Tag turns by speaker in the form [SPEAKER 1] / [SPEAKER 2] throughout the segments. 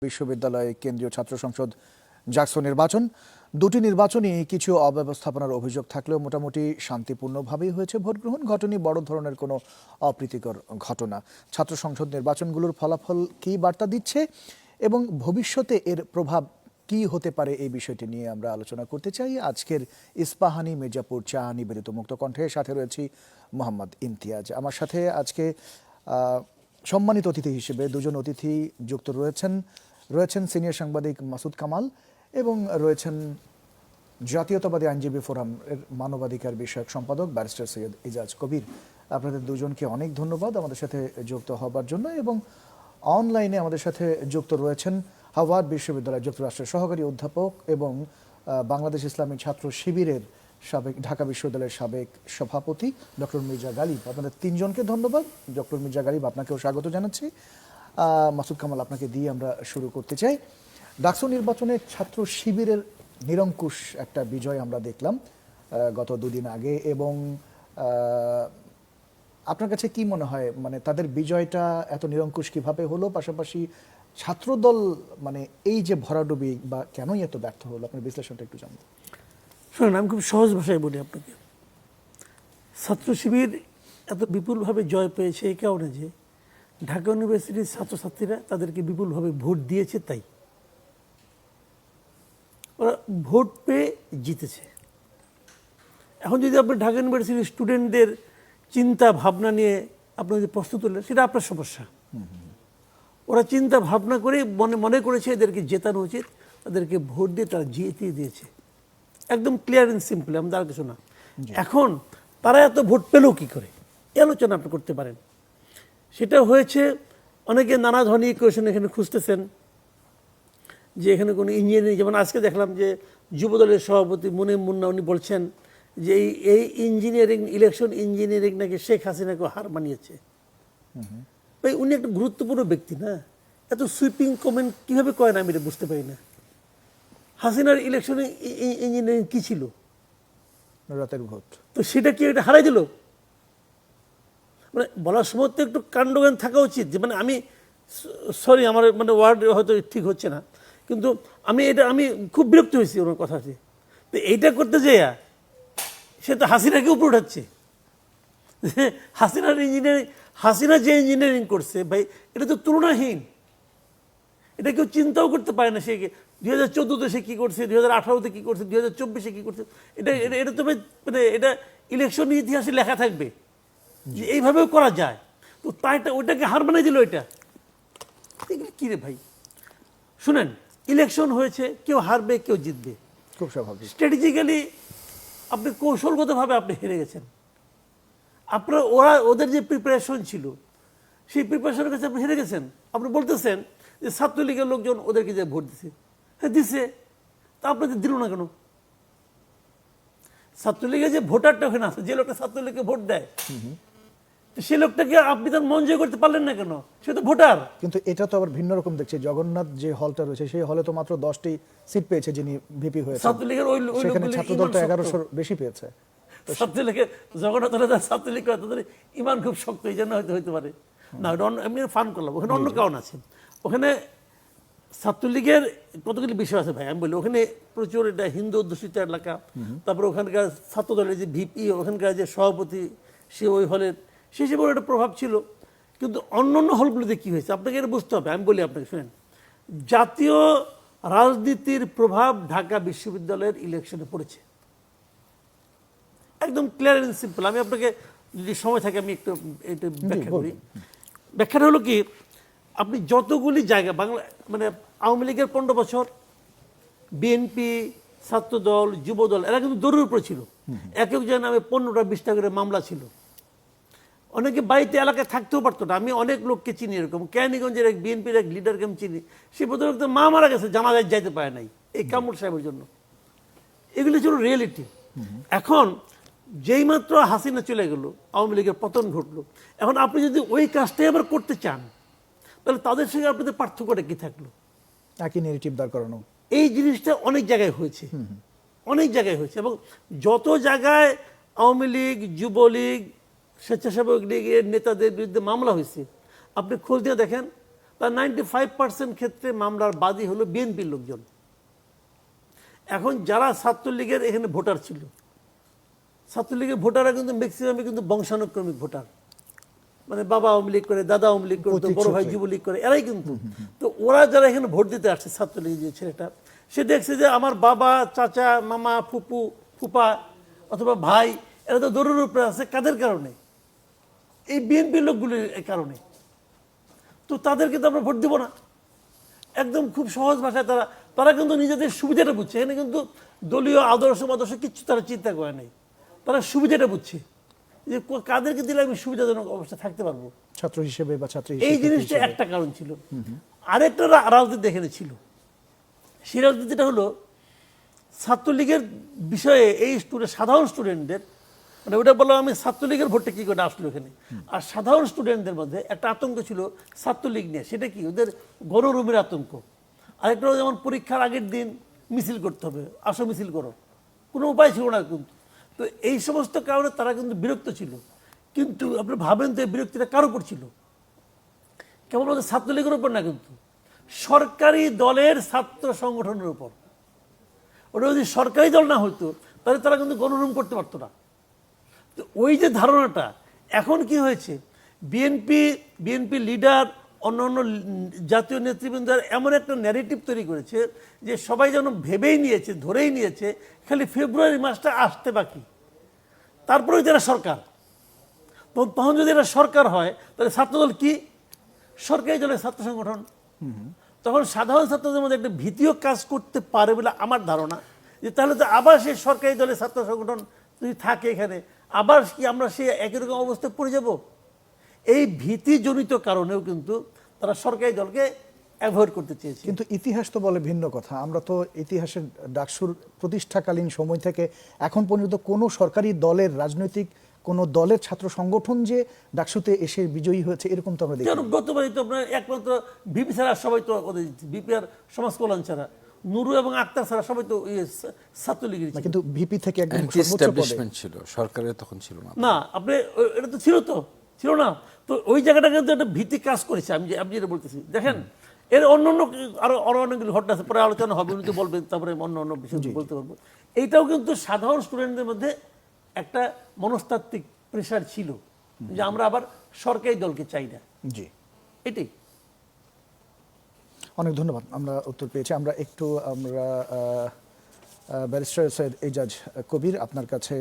[SPEAKER 1] বিশ্ববিদ্যালয় কেন্দ্রীয় ছাত্র সংসদ জাকসু নির্বাচন দুটি নির্বাচনই কিছু অব্যবস্থাপনার অভিযোগ থাকলেও মোটামুটি শান্তিপূর্ণভাবেই হয়েছে ভোট গ্রহণ ঘটেনি বড় ধরনের কোনো অপ্রীতিকর ঘটনা। ছাত্র সংসদ নির্বাচনগুলোর ফলাফল কী বার্তা দিচ্ছে এবং ভবিষ্যতে এর প্রভাব কী হতে পারে এই বিষয়টি নিয়ে আমরা আলোচনা করতে চাই আজকের ইস্পাহানি মির্জাপুর চা নিবেদিত মুক্ত কণ্ঠের সাথে রয়েছি মোহাম্মদ ইমতিয়াজ। আমার সাথে আজকে সম্মানিত অতিথি হিসেবে দুজন অতিথি যুক্ত রয়েছেন সিনিয়র সাংবাদিক মাসুদ কামাল এবং রয়েছেন জাতীয়তাবাদী আইনজীবী ফোরাম এর মানবাধিকার বিষয়ক সম্পাদক ব্যারিস্টার সৈয়দ ইজাজ কবির। আপনাদের দুজনকে অনেক ধন্যবাদ আমাদের সাথে যুক্ত হবার জন্য। এবং অনলাইনে আমাদের সাথে যুক্ত রয়েছেন হার্ভার্ড বিশ্ববিদ্যালয় যুক্তরাষ্ট্রের সহকারী অধ্যাপক এবং বাংলাদেশ ইসলামী ছাত্র শিবিরের সাবেক ঢাকা বিশ্ববিদ্যালয়ের সাবেক সভাপতি ডক্টর মির্জা গালিব। আপনাদের তিনজনকে ধন্যবাদ। ডক্টর মির্জা গালিব আপনাকেও স্বাগত জানাচ্ছি। মাসুদ কামাল আপনাকে দিয়ে আমরা শুরু করতে চাই। ডাকসু নির্বাচনে ছাত্র শিবিরের নিরঙ্কুশ একটা বিজয় আমরা দেখলাম গত দুদিন আগে এবং আপনার কাছে কি মনে হয় মানে তাদের বিজয়টা এত নিরঙ্কুশ কিভাবে হলো, পাশাপাশি ছাত্রদল মানে এই যে ভরাডুবি বা কেনই এত ব্যর্থ হলো, আপনার বিশ্লেষণটা একটু জানবো।
[SPEAKER 2] শুনুন, আমি খুব সহজ ভাষায় বলি আপনাকে। ছাত্র শিবির এত বিপুলভাবে জয় পেয়েছে এই কারণে যে ঢাকা ইউনিভার্সিটির ছাত্রছাত্রীরা তাদেরকে বিপুলভাবে ভোট দিয়েছে, তাই ওরা ভোট পেয়ে জিতেছে। এখন যদি আপনি ঢাকা ইউনিভার্সিটির স্টুডেন্টদের চিন্তা ভাবনা নিয়ে আপনি যদি প্রশ্ন তুললেন, সেটা আপনার সমস্যা। ওরা চিন্তা ভাবনা করে মনে করেছে এদেরকে জেতানো উচিত, তাদেরকে ভোট দিয়ে তারা জিতিয়ে দিয়েছে। একদম ক্লিয়ার অ্যান্ড সিম্পল, আমাদের আর কিছু না। এখন তারা এত ভোট পেল কি করে, এই আলোচনা আপনি করতে পারেন। সেটা হয়েছে অনেকে নানা ধরনের ইকুয়েশন এখানে খুঁজতেছেন যে এখানে কোনো ইঞ্জিনিয়ারিং, যেমন আজকে দেখলাম যে যুবদলের সভাপতি মুনিম মুন্না উনি বলছেন যে এই ইঞ্জিনিয়ারিং ইলেকশন ইঞ্জিনিয়ারিং নাকি শেখ হাসিনাকে হার মানিয়েছে। ভাই উনি একটা গুরুত্বপূর্ণ ব্যক্তি না, এত সুইপিং কমেন্ট কীভাবে কয় না আমি এটা বুঝতে পারি না। হাসিনার ইলেকশনে ইঞ্জিনিয়ারিং কী ছিল?
[SPEAKER 1] রাতের ভোট। তো
[SPEAKER 2] সেটা কি এটা হারাই দিল? মানে বলার সময় তো একটু কাণ্ডজ্ঞান থাকা উচিত। যে মানে আমি সরি, আমার মানে ওয়ার্ড হয়তো ঠিক হচ্ছে না, কিন্তু আমি খুব বিরক্ত হয়েছি ওনার কথাতে। তো এইটা করতে যেয়ে সে তো হাসিনাকে উপরে উঠাচ্ছে। হাসিনার ইঞ্জিনিয়ারিং, হাসিনা যে ইঞ্জিনিয়ারিং করছে ভাই, এটা তো তুলনাহীন। এটা কেউ চিন্তাও করতে পারে না। সে 2014-তে সে কী করছে, 2018-তে কী করছে, 2024-এ কী করছে, এটা তো মানে এটা ইলেকশন ইতিহাসে লেখা থাকবে যে এইভাবেও করা যায়। তো তাইটা ওইটাকে হার বানিয়ে দিল। এটা কী রে ভাই? শুনেন, ইলেকশন হয়েছে, কেউ হারবে কেউ জিতবে,
[SPEAKER 1] খুব স্বাভাবিক।
[SPEAKER 2] স্ট্র্যাটেজিক্যালি আপনি কৌশলগতভাবে আপনি হেরে গেছেন। আপনার ওদের যে প্রিপারেশন ছিল সেই প্রিপারেশনের কাছে আপনি হেরে গেছেন। আপনি বলতেছেন যে ছাত্রলীগের লোকজন ওদেরকে যে ভোট দিছে, হ্যাঁ দিছে, তা আপনাদের দিল না কেন? ছাত্রলীগের যে ভোটারটা ওখানে আছে, যে লোকটা ছাত্রলীগকে ভোট দেয়, সে লোকটাকে আপনি তার মন জয় করতে পারলেন না কেন? সে তো ভোটার।
[SPEAKER 1] কিন্তু এটা তো আবার ভিন্ন রকম দেখছি। জগন্নাথ যে হলটা রয়েছে সেই হলে তো মাত্র 10টি সিট পেয়েছে যিনি ভিপি হয়েছে।
[SPEAKER 2] ছাত্রলীগের
[SPEAKER 1] সেখানে ছাত্রদল তো 1100 বেশি পেয়েছে।
[SPEAKER 2] ছাত্রলীগের জগন্নাথ হলে ছাত্রলীগ তাদের ইমান খুব শক্ত, এই জন্য হয়তো হতে পারে না। এমনি ফান করলাম, ওখানে অন্য কারণ আছে। ওখানে ছাত্রলীগের কতগুলি বিষয় আছে ভাই, আমি বলি। ওখানে প্রচুর এটা হিন্দু অধ্যুষিত এলাকা। তারপরে ওখানকার ছাত্রদলের যে ভিপি, ওখানকার যে সভাপতি, সে ওই হলের, সে হিসেবে একটা প্রভাব ছিল। কিন্তু অন্য অন্য হলগুলোতে কী হয়েছে আপনাকে এটা বুঝতে হবে। আমি বলি আপনাকে, শুনেন, জাতীয় রাজনীতির প্রভাব ঢাকা বিশ্ববিদ্যালয়ের ইলেকশনে পড়েছে। একদম ক্লিয়ার অ্যান্ড সিম্পল। আমি আপনাকে যদি সময় থাকে আমি একটু এটা ব্যাখ্যা করি। ব্যাখ্যাটা হলো কি, আপনি যতগুলি জায়গা বাংলা মানে আওয়ামী লীগের 15 বছর, বিএনপি, ছাত্রদল, যুবদল, এরা কিন্তু দৌড়ের উপরে ছিল। এক একজনের নামে 15টা 20টা করে মামলা ছিল। অনেকে বাড়িতে এলাকায় থাকতেও পারতো না। আমি অনেক লোককে চিনি এরকম। কেরানীগঞ্জের এক বিএনপির এক লিডারকে আমি চিনি, সে প্রথমে মা মারা গেছে, জানাজায় যাইতে পারে নাই এই কামরুল সাহেবের জন্য। এগুলি ছিল রিয়েলিটি। এখন যেই মাত্র হাসিনা চলে গেল, আওয়ামী লীগের পতন ঘটলো, এখন আপনি যদি ওই কাজটাই আবার করতে চান, তাহলে তাদের সঙ্গে আপনাদের পার্থক্যটা কি থাকলো?
[SPEAKER 1] একই নেগেটিভ দাঁড় করানো।
[SPEAKER 2] এই জিনিসটা অনেক জায়গায় হয়েছে, অনেক জায়গায় হয়েছে। এবং যত জায়গায় আওয়ামী লীগ, যুবলীগ, স্বেচ্ছাসেবক লীগের নেতাদের বিরুদ্ধে মামলা হয়েছে, আপনি খোঁজ দিয়ে দেখেন তার 95% ক্ষেত্রে মামলার বাদী হলো বিএনপির লোকজন। এখন যারা ছাত্রলীগের এখানে ভোটার ছিল, ছাত্রলীগের ভোটাররা কিন্তু ম্যাক্সিমামই কিন্তু বংশানুক্রমিক ভোটার, মানে বাবা আওয়ামী লীগ করে, দাদা আওয়ামী লীগ করতো, বড় ভাই যুবলীগ করে, এরাই কিন্তু। তো ওরা যারা এখানে ভোট দিতে আসছে, ছাত্রলীগের যে ছেলেটা, সে দেখছে যে আমার বাবা, চাচা, মামা, ফুপু, ফুপা অথবা ভাই, এরা তো দৌড়ের উপরে আছে। কাদের কারণে? এই বিএনপির লোকগুলির কারণে। তো তাদেরকে তো আমরা ভোট দিব না। একদম খুব সহজ ভাষায় তারা তারা কিন্তু নিজেদের সুবিধাটা বুঝছে। এখানে কিন্তু দলীয় আদর্শ কিচ্ছু তারা চিন্তা করে নাই। তারা সুবিধাটা বুঝছে যে কাদেরকে দিলে আমি সুবিধাজনক অবস্থায় থাকতে পারবো,
[SPEAKER 1] ছাত্র হিসেবে বা ছাত্রী
[SPEAKER 2] এই
[SPEAKER 1] হিসেবে।
[SPEAKER 2] জিনিসটা একটা কারণ ছিল। আরেকটা রাজনীতি এখানে ছিল। সেই রাজনীতিটা হলো ছাত্রলীগের বিষয়ে এই সাধারণ স্টুডেন্টদের, মানে ওটা বললাম আমি ছাত্রলীগের ভোটটা কি করে আসলো এখানে। আর সাধারণ স্টুডেন্টদের মধ্যে একটা আতঙ্ক ছিল ছাত্রলীগ নিয়ে। সেটা কি? ওদের গণরুমের আতঙ্ক। আরেকটা যেমন পরীক্ষার আগের দিন মিছিল করতে হবে, আসো মিছিল করো, কোনো উপায় ছিল না কিন্তু। তো এই সমস্ত কারণে তারা কিন্তু বিরক্ত ছিল। কিন্তু আপনি ভাবেন তো এই বিরক্তিটা কার উপর ছিল? কেবল ওদের ছাত্রলীগের উপর না, কিন্তু সরকারি দলের ছাত্র সংগঠনের উপর। ওটা যদি সরকারি দল না হইতো তাহলে তারা কিন্তু গণরুম করতে পারতো না। তো ওই যে ধারণাটা, এখন কি হয়েছে, বিএনপি লিডার, অন্যান্য জাতীয় নেতৃবৃন্দ এমন একটা ন্যারেটিভ তৈরি করেছে যে সবাই যেন ভেবেই নিয়েছে, ধরেই নিয়েছে খালি ফেব্রুয়ারি মাসটা আসতে বাকি, তারপরেই যারা সরকার। তখন যদি এরা সরকার হয় তাহলে ছাত্রদল কি? সরকারি দলের ছাত্র সংগঠন। তখন সাধারণ ছাত্রদের মধ্যে একটা ভীতিও কাজ করতে পারে বলে আমার ধারণা, যে তাহলে তো আবার সেই সরকারি দলের ছাত্র সংগঠন যদি থাকে এখানে, আবার কি আমরা সেই একই রকম অবস্থায় পড়ে যাব? এই ভীতিজনিত কারণেও কিন্তু তারা সরকারি দলকে অ্যাভয়েড করতে চেয়েছে।
[SPEAKER 1] কিন্তু ইতিহাস তো বলে ভিন্ন কথা। আমরা তো ইতিহাসের ডাকসুর প্রতিষ্ঠাকালীন সময় থেকে এখন পর্যন্ত কোনো সরকারি দলের, রাজনৈতিক কোনো দলের ছাত্র সংগঠন যে ডাকসুতে এসে বিজয়ী হয়েছে এরকম তো আমরা দেখি।
[SPEAKER 2] গতবারই তো আপনার একমাত্র বিপি ছাড়া সবাই তো বিপি আর সমাজ কল্যাণ ছাড়া, নুরু এবং আক্তার ছাড়া সবাই তো ছাত্রলীগের।
[SPEAKER 1] কিন্তু ভিপি থেকে একদম
[SPEAKER 3] অ্যান্টি
[SPEAKER 1] সর্বোচ্চ পদে
[SPEAKER 3] এস্টাবলিশমেন্ট ছিল, সরকারের তখন ছিল না।
[SPEAKER 2] না, আপনি এটা তো ছিল না। তো ওই জায়গাটা কিন্তু একটা ভীতি কাজ করেছে। আমি যেটা বলতেছি, দেখেন এর অন্য আরো অনেকগুলো ঘটনা আছে, পরে আলোচনা হবে, উনি তো বলবেন, তারপরে অন্য বিষয় বলতে পারবো। এইটাও কিন্তু সাধারণ স্টুডেন্টদের মধ্যে একটা মনস্তাত্ত্বিক প্রেশার ছিল যে আমরা আবার সরকারি দলকে চাই না।
[SPEAKER 1] জি,
[SPEAKER 2] এটাই।
[SPEAKER 1] অনেক ধন্যবাদ, আমরা উত্তর পেয়েছি। আমরা ব্যারিস্টার সৈয়দ এজাজ কবির আপনার কাছে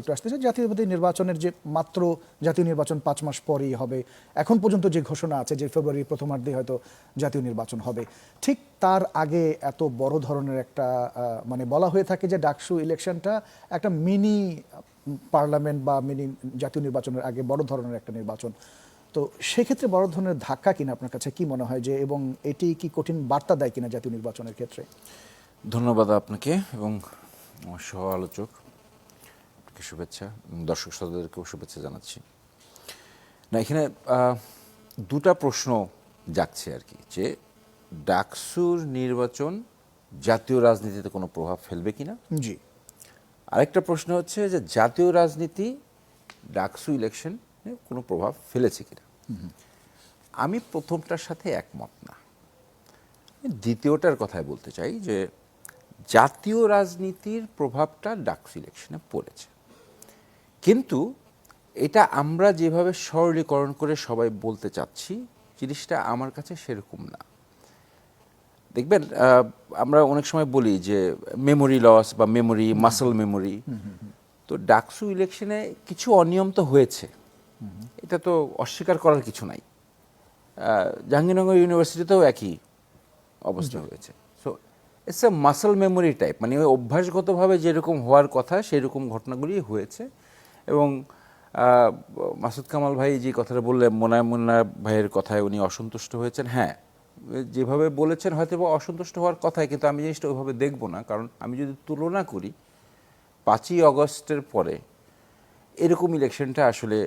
[SPEAKER 1] একটু আসতে চাই। জাতীয় নির্বাচনের যে মাত্র জাতীয় নির্বাচন 5 মাস পরেই হবে, এখন পর্যন্ত যে ঘোষণা আছে যে ফেব্রুয়ারির প্রথমার্ধে হয়তো জাতীয় নির্বাচন হবে, ঠিক তার আগে এত বড় ধরনের একটা মানে বলা হয়ে থাকে যে ডাকসু ইলেকশনটা একটা মিনি পার্লামেন্ট বা মিনি জাতীয় নির্বাচনের আগে বড় ধরনের একটা নির্বাচন। তো সেক্ষেত্রে বড় ধরনের ধাক্কা কিনা আপনার কাছে কি মনে হয় যে, এবং এটি কি কঠিন বার্তা দেয় কিনা জাতীয় নির্বাচনের ক্ষেত্রে?
[SPEAKER 3] ধন্যবাদ আপনাকে এবং আমার সহ আলোচককে শুভেচ্ছা, দর্শক শ্রোতাদেরকেও শুভেচ্ছা জানাচ্ছি। না, এখানে দুটা প্রশ্ন জাগছে আর কি, যে ডাকসুর নির্বাচন জাতীয় রাজনীতিতে কোনো প্রভাব ফেলবে কিনা।
[SPEAKER 1] জি।
[SPEAKER 3] আরেকটা প্রশ্ন হচ্ছে যে জাতীয় রাজনীতি ডাকসু ইলেকশন কোনো প্রভাব ফেলেছে কিনা। আমি প্রথমটার সাথে একমত না, দ্বিতীয়টার কথাই বলতে চাই যে জাতীয় রাজনীতির প্রভাবটা ডাকসু ইলেকশনে পড়েছে, কিন্তু এটা আমরা যেভাবে সরলীকরণ করে সবাই বলতে চাচ্ছি, জিনিসটা আমার কাছে সেরকম না। দেখবেন আমরা অনেক সময় বলি যে মেমোরি লস বা মাসল মেমোরি। তো ডাকসু ইলেকশনে কিছু অনিয়ম তো হয়েছে, এটা তো অস্বীকার করার কিছু নাই। জাহাঙ্গীরনগর ইউনিভার্সিটিতেও একই অবস্থা হয়েছে। So it's a muscle memory type, মানে ওই অভ্যাসগতভাবে যেরকম হওয়ার কথা সেরকম ঘটনাগুলি হয়েছে। এবং মাসুদ কামাল ভাই যে কথাটা বললেন, মোনা ভাইয়ের কথায় উনি অসন্তুষ্ট হয়েছেন। হ্যাঁ, যেভাবে বলেছেন হয়তো অসন্তুষ্ট হওয়ার কথাই, কিন্তু আমি জিনিসটা ওইভাবে দেখব না। কারণ আমি যদি তুলনা করি 5ই অগস্টের পরে এরকম ইলেকশনটা আসলে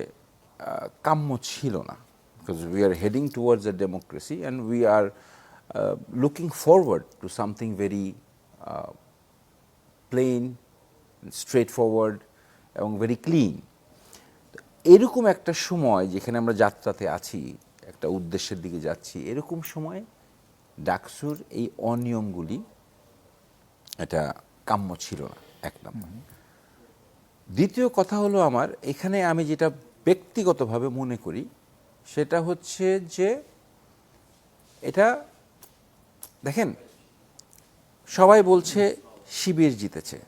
[SPEAKER 3] কাম্য ছিল না, because we are heading towards a democracy and we are looking forward to something very plain, straightforward এবং ভেরি ক্লিন। এরকম একটা সময় যেখানে আমরা যাত্রাতে আছি, একটা উদ্দেশ্যের দিকে যাচ্ছি, এরকম সময় ডাকসুর এই অনিয়মগুলি এটা কাম্য ছিল না, এক নম্বর। দ্বিতীয় কথা হলো আমার এখানে আমি যেটা ব্যক্তিগতভাবে মনে করি সেটা হচ্ছে যে এটা দেখেন, সবাই বলছে শিবির জিতেছে,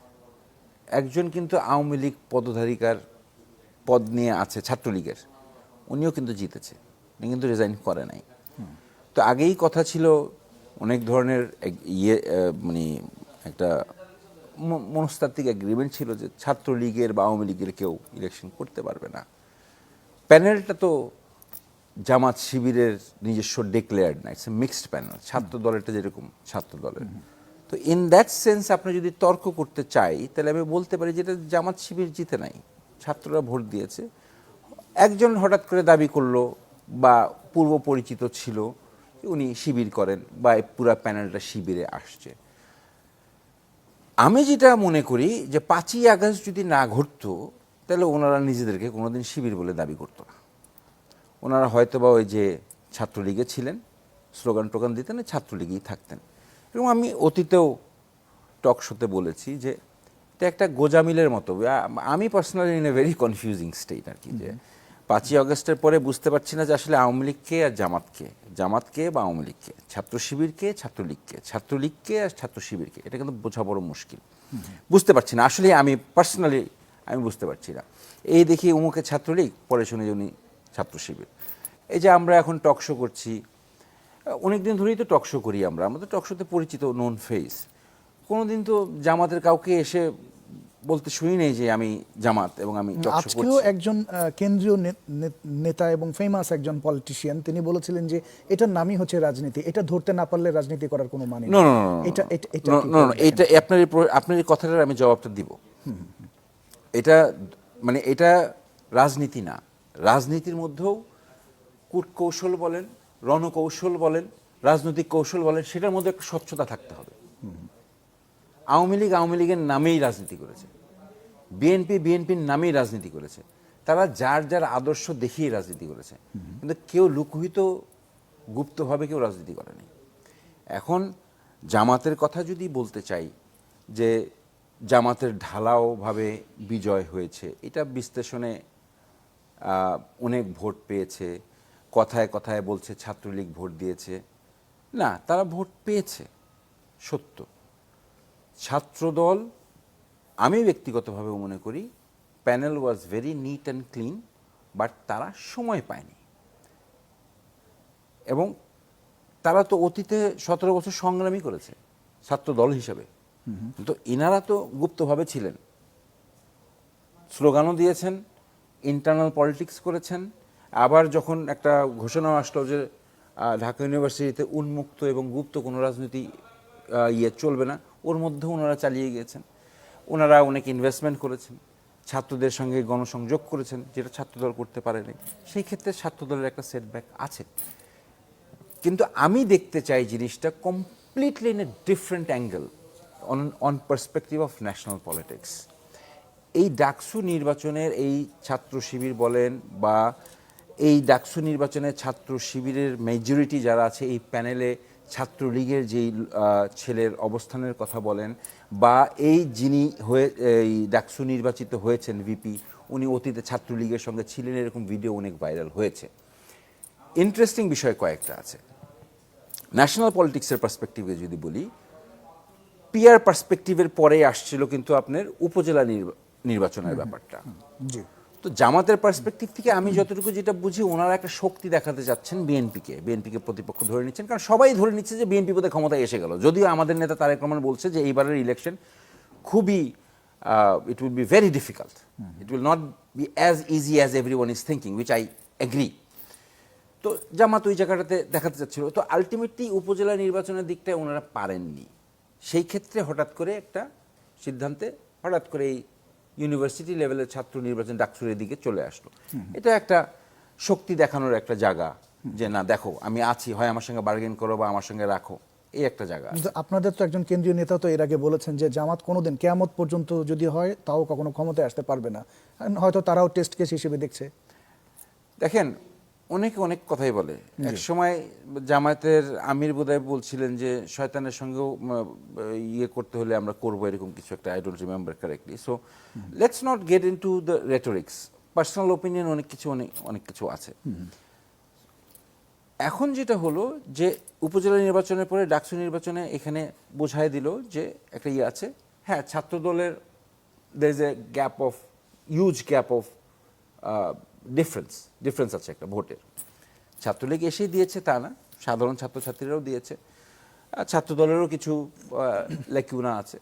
[SPEAKER 3] একজন কিন্তু আওয়ামী লীগ পদধারিকার পদ নিয়ে আছে ছাত্রলীগের, উনিও কিন্তু জিতেছে, উনি কিন্তু রিজাইন করে নাই। তো আগেই কথা ছিল অনেক ধরনের মানে একটা মনস্তাত্ত্বিক এগ্রিমেন্ট ছিল যে ছাত্রলীগের বা আওয়ামী লীগের কেউ ইলেকশন করতে পারবে না। প্যানেলটা তো জামাত শিবিরের নিজস্ব ডিক্লেয়ার্ড না, ইটস এ মিক্সড প্যানেল, ছাত্র দলেরটা যেরকম ছাত্র দলের। তো ইন দ্যাট সেন্স আপনি যদি তর্ক করতে চাই তাহলে আমি বলতে পারি যেটা জামাত শিবির জিতে নাই, ছাত্ররা ভোট দিয়েছে। একজন হঠাৎ করে দাবি করলো বা পূর্ব পরিচিত ছিল উনি শিবির করেন বা পুরা প্যানেলটা শিবিরে আসছে। আমি যেটা মনে করি যে 5ই আগস্ট যদি না ঘটতো তাহলে ওনারা নিজেদেরকে কোনোদিন শিবির বলে দাবি করতো না। ওনারা হয়তো বা ওই যে ছাত্রলীগে ছিলেন, স্লোগান টোগান দিতেন, ছাত্রলীগেই থাকতেন। এবং আমি অতীতেও টক শোতে বলেছি যে এটা একটা গোজামিলের মতো। আমি personally in a very confusing state আর কি, যে 5ই আগস্টের পরে বুঝতে পারছি না যে আসলে আওয়ামী লীগকে আর জামাতকে বা আওয়ামী লীগকে, ছাত্র শিবিরকে, ছাত্রলীগকে আর ছাত্র শিবিরকে, এটা কিন্তু বোঝা বড় মুশকিল। বুঝতে পারছি না আসলে, আমি পার্সোনালি আমি বুঝতে পারছি না। এই দেখি উমুকে ছাত্রলীগ, পরে শুনে যে উনি ছাত্র শিবির। এই যে আমরা এখন টক শো করছি, অনেকদিন ধরেই তো টক শো করি, আমরা তো টক শোতে পরিচিত নোন ফেস। কোনোদিন তো জামাতের কাউকে এসে বলতে শুনি নেই যে আমি জামাত এবং আমি টক শো
[SPEAKER 1] আজকেও
[SPEAKER 3] করছি।
[SPEAKER 1] একজন কেন্দ্রীয় নেতা এবং ফেমাস একজন পলিটিশিয়ান তিনি বলেছিলেন যে এটার নামই হচ্ছে রাজনীতি, এটা ধরতে না পারলে রাজনীতি করার কোনো মানে নেই। এটা
[SPEAKER 3] এটা আপনার এই কথাটার আমি জবাবটা দিব। এটা মানে এটা রাজনীতি না, রাজনীতির মধ্যেও কূটকৌশল বলেন, রণকৌশল বলেন, রাজনৈতিক কৌশল বলেন, সেটার মধ্যে একটা স্বচ্ছতা থাকতে হবে। আওয়ামী লীগের নামেই রাজনীতি করেছে, বিএনপির নামেই রাজনীতি করেছে, তারা যার যার আদর্শ দেখিয়ে রাজনীতি করেছে, কিন্তু কেউ লুকহিত গুপ্তভাবে কেউ রাজনীতি করেনি। এখন জামাতের কথা যদি বলতে চাই যে জামাতের ঢালাওভাবে বিজয় হয়েছে, এটা বিশ্লেষণে অনেক ভোট পেয়েছে, কথায় কথায় বলছে ছাত্রলীগ ভোট দিয়েছে, না, তারা ভোট পেয়েছে সত্য। ছাত্রদল, আমি ব্যক্তিগতভাবে মনে করি panel was very neat and clean, but তারা সময় পায়নি। এবং তারা তো অতীতে 17 বছর সংগ্রামী করেছে ছাত্রদল হিসাবে, কিন্তু ইনারা তো গুপ্তভাবে ছিলেন, স্লোগানও দিয়েছেন, ইন্টারনাল পলিটিক্স করেছেন। আবার যখন একটা ঘোষণা আসলো যে ঢাকা ইউনিভার্সিটিতে উন্মুক্ত এবং গুপ্ত কোনো রাজনীতি চলবে না, ওর মধ্যেও ওনারা চালিয়ে গিয়েছেন। ওনারা অনেক ইনভেস্টমেন্ট করেছেন, ছাত্রদের সঙ্গে গণসংযোগ করেছেন, যেটা ছাত্রদল করতে পারেনি। সেই ক্ষেত্রে ছাত্রদলের একটা সেটব্যাক আছে, কিন্তু আমি দেখতে চাই জিনিসটা completely in a different angle, on perspective of national politics. এই ডাকসু নির্বাচনের এই ছাত্র শিবির বলেন বা এই ডাকসু নির্বাচনে ছাত্র শিবিরের মেজরিটি যারা আছে এই প্যানেলে, ছাত্রলীগের যেই ছেলের অবস্থানের কথা বলেন, বা এই যিনি এই ডাকসু নির্বাচিত হয়েছেন ভিপি, উনি অতীতে ছাত্রলীগের সঙ্গে ছিলেন, এরকম ভিডিও অনেক ভাইরাল হয়েছে। ইন্টারেস্টিং বিষয় কয়েকটা আছে। ন্যাশনাল পলিটিক্সের পার্সপেক্টিভে যদি বলি, পিআর পার্সপেক্টিভের পরে আসছিল কিন্তু আপনার উপজেলা নির্বাচনের ব্যাপারটা।
[SPEAKER 1] জি,
[SPEAKER 3] তো জামাতের পার্সপেক্টিভ থেকে আমি যতটুকু যেটা বুঝি, ওনারা একটা শক্তি দেখাতে যাচ্ছেন বিএনপিকে প্রতিপক্ষ ধরে নিচ্ছেন, কারণ সবাই ধরে নিচ্ছে যে বিএনপি বোধহয় ক্ষমতায় এসে গেল। যদিও আমাদের নেতা তারেক রহমান বলছে যে এইবারের ইলেকশন খুবই it will be very difficult, it will not be as easy as everyone is thinking, which I agree. তো জামাত ওই জায়গাটাতে দেখাতে চাচ্ছিল। তো আলটিমেটলি উপজেলা নির্বাচনের দিকটায় ওনারা পারেননি। সেই ক্ষেত্রে হঠাৎ করে একটা সিদ্ধান্তে হঠাৎ করে এই ইউনিভার্সিটি লেভেলের ছাত্র নির্বাচন ডাকসুরের দিকে চলে আসলো। এটা একটা শক্তি দেখানোর একটা জায়গা, যে না দেখো আমি আছি, হয় আমার সঙ্গে বার্গেন করো বা আমার সঙ্গে রাখো, এই একটা জায়গা।
[SPEAKER 1] কিন্তু আপনাদের তো একজন কেন্দ্রীয় নেতা তো এর আগে বলেছেন যে জামাত কোনোদিন কিয়ামত পর্যন্ত যদি হয় তাও কখনো ক্ষমতায় আসতে পারবে না, হয়তো তারাও টেস্ট কেস হিসেবে দেখছে।
[SPEAKER 3] দেখেন, অনেকে অনেক কথাই বলে। এক সময় জামায়াতের আমির বোধহয় বলছিলেন যে শয়তানের সঙ্গেও ইয়ে করতে হলে আমরা করবো, এরকম কিছু একটা, I don't remember correctly. So let's not get into the rhetorics, personal opinion অনেক কিছু আছে। এখন যেটা হলো যে উপজেলা নির্বাচনের পরে ডাকসু নির্বাচনে এখানে বোঝাই দিল যে একটা ইয়ে আছে। হ্যাঁ, ছাত্র দলের there is a gap of huge gap of difference আছে একটা ভোটের। ছাত্রলীগ এসেই দিয়েছে তা না, সাধারণ ছাত্রছাত্রীরাও দিয়েছে, ছাত্র দলেরও কিছু ল্যাকিউনা আছে।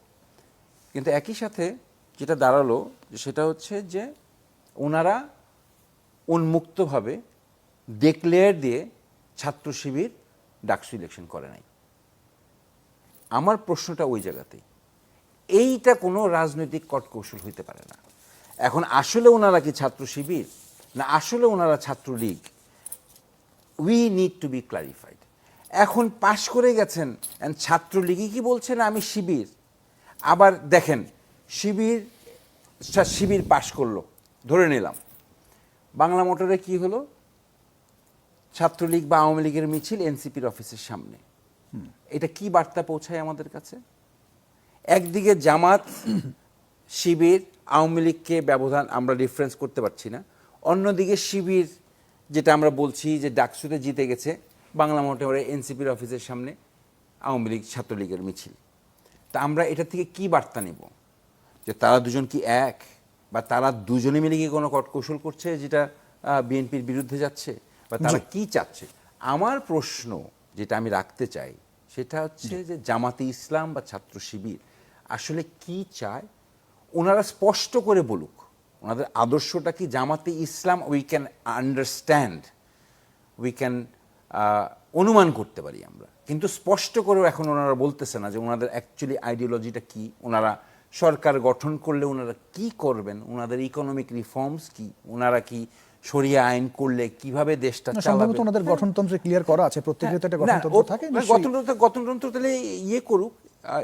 [SPEAKER 3] কিন্তু একই সাথে যেটা দাঁড়ালো সেটা হচ্ছে যে ওনারা উন্মুক্তভাবে ডিক্লেয়ার দিয়ে ছাত্র শিবির ডাকসু ইলেকশন করে নাই। আমার প্রশ্নটা ওই জায়গাতেই, এইটা কোনো রাজনৈতিক কটকৌশল হইতে পারে না। এখন আসলে ওনারা কি ছাত্র শিবির না আসলে ওনারা Chhatra League, we need to be clarified. এখন পাশ করে গেছেন, ছাত্রলীগই কি বলছেন আমি শিবির। আবার দেখেন শিবির পাশ করলো, ধরে নিলাম বাংলা মোটরে কি হলো, ছাত্রলীগ বা আওয়ামী লীগের মিছিল এনসিপির অফিসের সামনে। এটা কি বার্তা পৌঁছায় আমাদের কাছে? একদিকে জামাত শিবির আওয়ামী লীগকে ব্যবধান আমরা ডিফারেন্স করতে পারছি না, অন্যদিকে শিবির যেটা আমরা বলছি যে ডাকসুতে জিতে গেছে, বাংলা মোটরে এনসিপির অফিসের সামনে আওয়ামী লীগ ছাত্রলীগের মিছিল। তা আমরা এটা থেকে কি বার্তা নেব? যে তারা দুজন কি এক, বা তারা দুজনে মিলে কি কোনো কৌশল করছে যেটা বিএনপির বিরুদ্ধে যাচ্ছে, বা তারা কি চাচ্ছে? আমার প্রশ্ন যেটা আমি রাখতে চাই সেটা হচ্ছে যে জামাতে ইসলাম বা ছাত্র শিবির আসলে কি চায়, ওনারা স্পষ্ট করে বলুক ওনাদের আদর্শটা কি। Jamaate Islam we can understand, we can অনুমান করতে পারি আমরা, কিন্তু স্পষ্ট করেও এখন ওনারা বলতেছে না যে ওনাদের অ্যাকচুয়ালি আইডিওলজিটা কি, ওনারা সরকার গঠন করলে ওনারা কি করবেন, ওনাদের ইকোনমিক রিফর্মস কি, ওনারা কি শরিয়া আইন করলে কিভাবে দেশটা
[SPEAKER 1] সম্ভবত ওনাদের গঠনতন্ত্রে ক্লিয়ার করা আছে, প্রত্যেকের তো একটা গঠনতন্ত্র থাকে।
[SPEAKER 3] গঠনতন্ত্র তাহলে ইয়ে করুক,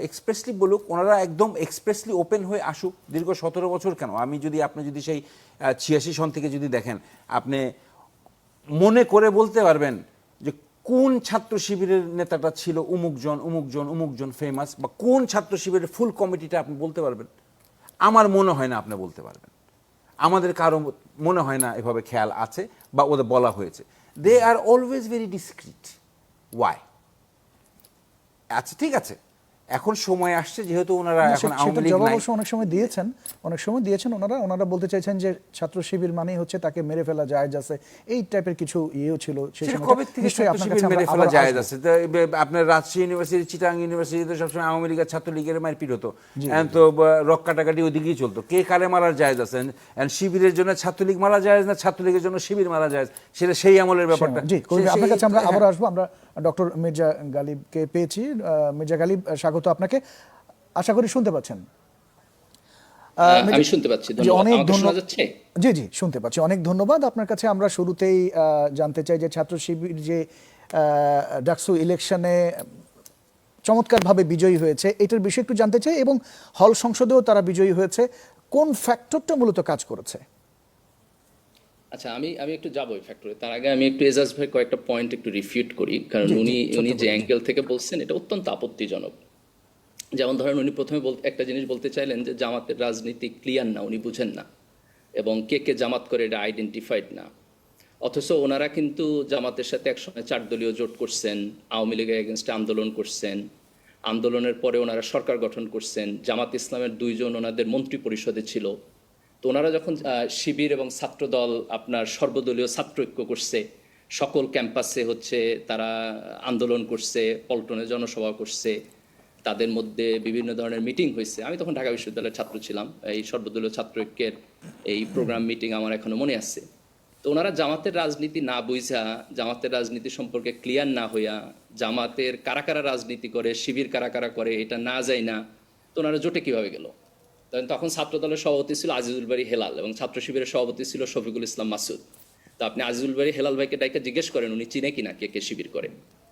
[SPEAKER 3] এক্সপ্রেসলি বলুক, ওনারা একদম এক্সপ্রেসলি ওপেন হয়ে আসুক। দীর্ঘ 17 বছর কেন, আপনি যদি সেই 86 সন থেকে যদি দেখেন, আপনি মনে করে বলতে পারবেন যে কোন ছাত্র শিবিরের নেতাটা ছিল উমুকজন ফেমাস, বা কোন ছাত্র শিবিরের ফুল কমিটিটা আপনি বলতে পারবেন? আমার মনে হয় না আপনি বলতে পারবেন। আমাদের কারো মনে হয় না এভাবে খেয়াল আছে বা ওদের বলা হয়েছে। দে are always very discrete. Y? আচ্ছা ঠিক আছে, এখন সময় আসছে যেহেতু ওনারা এখন আওয়ামী লীগ নাই,
[SPEAKER 1] অনেক সময় দিয়েছেন ওনারা বলতে চাইছেন যে ছাত্র শিবির মানেই হচ্ছে তাকে মেরে ফেলা জায়েজ আছে, এই টাইপের কিছু ইয়েও ছিল সেই সময়।
[SPEAKER 3] কবে থেকে ছাত্র শিবির মেরে ফেলা জায়েজ আছে? আপনার রাজশাহী ইউনিভার্সিটি, চিটাগাং ইউনিভার্সিটিতে সবসময় আওয়ামী লীগের ছাত্রলীগের মারপিট হতো, তো রক কাটাকাটি ওইদিকেই চলতো, কে কারে মারার জায়েজ আছে? শিবিরের জন্য ছাত্রলীগ মারা জায়েজ না ছাত্রলীগের জন্য শিবির মারা জায়েজ, সেটা সেই আমলের ব্যাপারটা।
[SPEAKER 1] জি, আপনার কাছে আমরা আবার আসবো। আমরা ডক্টর মির্জা গালিবকে পেয়েছি। মির্জা গালিব, স্বাগত আপনাকে, আশা করি শুনতে পাচ্ছেন।
[SPEAKER 4] আমি শুনতে পাচ্ছি, ধন্যবাদ। শোনা যাচ্ছে?
[SPEAKER 1] জি শুনতে পাচ্ছি, অনেক ধন্যবাদ আপনার কাছে। আমরা শুরুতেই জানতে চাই যে ছাত্র শিবির যে ডাকসু ইলেকশনে চমৎকারভাবে বিজয়ী হয়েছে, এটার বিষয়ে একটু জানতে চাই, এবং হল সংসদেও তারা বিজয়ী হয়েছে, কোন ফ্যাক্টরটা মূলত কাজ করেছে?
[SPEAKER 4] আচ্ছা, আমি একটু যাবো ওই ফ্যাক্টরে। তার আগে আমি একটু এজাজ ভাই কয়েকটা পয়েন্ট একটু রিফিউট করি, কারণ উনি যে অ্যাঙ্গেল থেকে বলছেন এটা অত্যন্ত আপত্তিজনক। যেমন ধরেন, উনি প্রথমে একটা জিনিস বলতে চাইলেন যে জামাতের রাজনীতি ক্লিয়ার না, উনি বুঝেন না, এবং কে জামাত করে এটা আইডেন্টিফাইড না। অথচ ওনারা কিন্তু জামাতের সাথে একসময় 4 দলীয় জোট করছেন, আওয়ামী লীগের এগেনস্টে আন্দোলন করছেন, আন্দোলনের পরে ওনারা সরকার গঠন করছেন, জামাত ইসলামের 2 জন ওনাদের মন্ত্রী পরিষদে ছিল। তো ওনারা যখন শিবির এবং ছাত্রদল আপনার সর্বদলীয় ছাত্র ঐক্য করছে, সকল ক্যাম্পাসে হচ্ছে তারা আন্দোলন করছে, পল্টনে জনসভা করছে, তাদের মধ্যে বিভিন্ন ধরনের মিটিং হয়েছে। আমি তখন ঢাকা বিশ্ববিদ্যালয়ের ছাত্র ছিলাম, এই সর্বদলীয় ছাত্র ঐক্যের এই প্রোগ্রাম মিটিং আমার এখনো মনে আছে। তো ওনারা জামাতের রাজনীতি না বুঝা, জামাতের রাজনীতি সম্পর্কে ক্লিয়ার না হইয়া, জামাতের কারা কারা রাজনীতি করে, শিবির কারা কারা করে এটা না যায় না, তো ওনারা জোটে কিভাবে গেল? তখন ছাত্র দলের সভাপতি ছিল আজিজুল বারী হেলাল এবং ছাত্র শিবিরের সভাপতি ছিল শফিকুল ইসলাম মাসুদ। তো আপনি আজিজুল বারী হেলাল ভাইকে ডাইকা জিজ্ঞেস করেন উনি চিনে কিনা কে শিবির করে,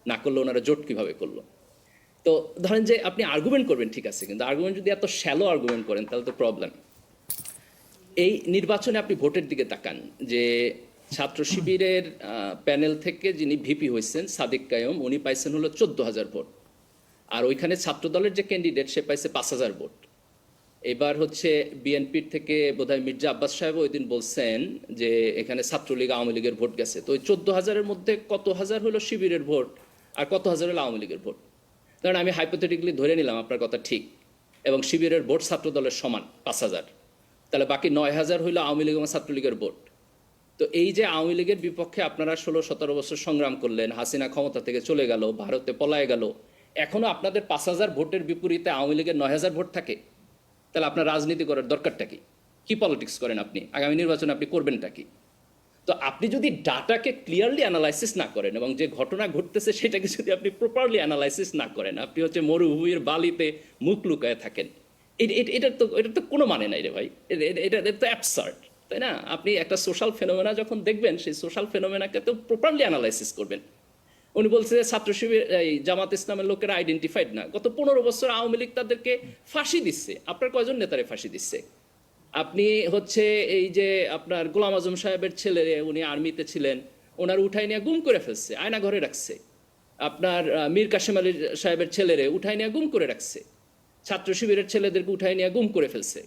[SPEAKER 4] না করলে ওনারা জোট কিভাবে করলো? তো ধরেন যে আপনি আর্গুমেন্ট করবেন, ঠিক আছে, কিন্তু আর্গুমেন্ট যদি এত শ্যালো আর্গুমেন্ট করেন তাহলে তো প্রবলেম। এই নির্বাচনে আপনি ভোটের দিকে তাকান, যে ছাত্র শিবিরের প্যানেল থেকে যিনি ভিপি হয়েছেন সাদিক কায়ুম, উনি পাইছেন হলো 14,000 ভোট। আর ওইখানে ছাত্র দলের যে ক্যান্ডিডেট সে পাইছে 5,000 ভোট। এবার হচ্ছে বিএনপির থেকে বোধহয় মির্জা আব্বাস সাহেব ওই দিন বলছেন যে এখানে ছাত্রলীগ আওয়ামী লীগের ভোট গেছে। তো ওই 14,000-এর মধ্যে কত হাজার হলো শিবিরের ভোট আর কত হাজার হলো আওয়ামী লীগের ভোট। কারণ আমি হাইপোথেটিক্যালি ধরে নিলাম আপনার কথা ঠিক, এবং শিবিরের ভোট ছাত্র দলের সমান 5,000, তাহলে বাকি 9,000 হইলো আওয়ামী লীগ এবং ছাত্রলীগের ভোট। তো এই যে আওয়ামী লীগের বিপক্ষে আপনারা 16-17 বছর সংগ্রাম করলেন, হাসিনা ক্ষমতা থেকে চলে গেল, ভারতে পলায় গেল, এখনো আপনাদের 5,000 ভোটের বিপরীতে আওয়ামী লীগের 9,000 ভোট থাকে, তাহলে আপনার রাজনীতি করার দরকারটা কি? কি পলিটিক্স করেন আপনি? আগামী নির্বাচনে আপনি করবেনটা কি? তো আপনি যদি ডাটাকে ক্লিয়ারলি অ্যানালাইসিস না করেন এবং যে ঘটনা ঘটতেছে সেটাকে যদি আপনি প্রপারলি অ্যানালাইসিস না করেন, আপনি হচ্ছে মরুভূমির বালিতে মুখ লুকায় থাকেন, এটার তো কোনো মানে নাই রে ভাই। এটা তো অ্যাবসার্ড, তাই না? আপনি একটা সোশ্যাল ফেনোমেনা যখন দেখবেন, সেই সোশ্যাল ফেনোমেনাকে তো প্রপারলি অ্যানালাইসিস করবেন। উনি বলছে যে ছাত্র শিবির এই জামাত ইসলামের লোকেরা আইডেন্টিফাইড না। গত 15 বছর আওয়ামী লীগ তাদেরকে ফাঁসি দিচ্ছে। আপনার কয়জন নেতারে ফাঁসি দিচ্ছে? আপনি হচ্ছে এই যে আপনার গোলাম আজম সাহেবের ছেলে, উনি আর্মিতে ছিলেন, ওনার উঠাই নিয়ে গুম করে ফেলছে, আয়না ঘরে রাখছে। আপনার মীর কাসেম আলী সাহেবের ছেলেরে উঠাই নিয়ে গুম করে রাখছে। ছাত্র শিবিরের ছেলেদেরকে উঠাই নিয়ে গুম করে ফেলছে।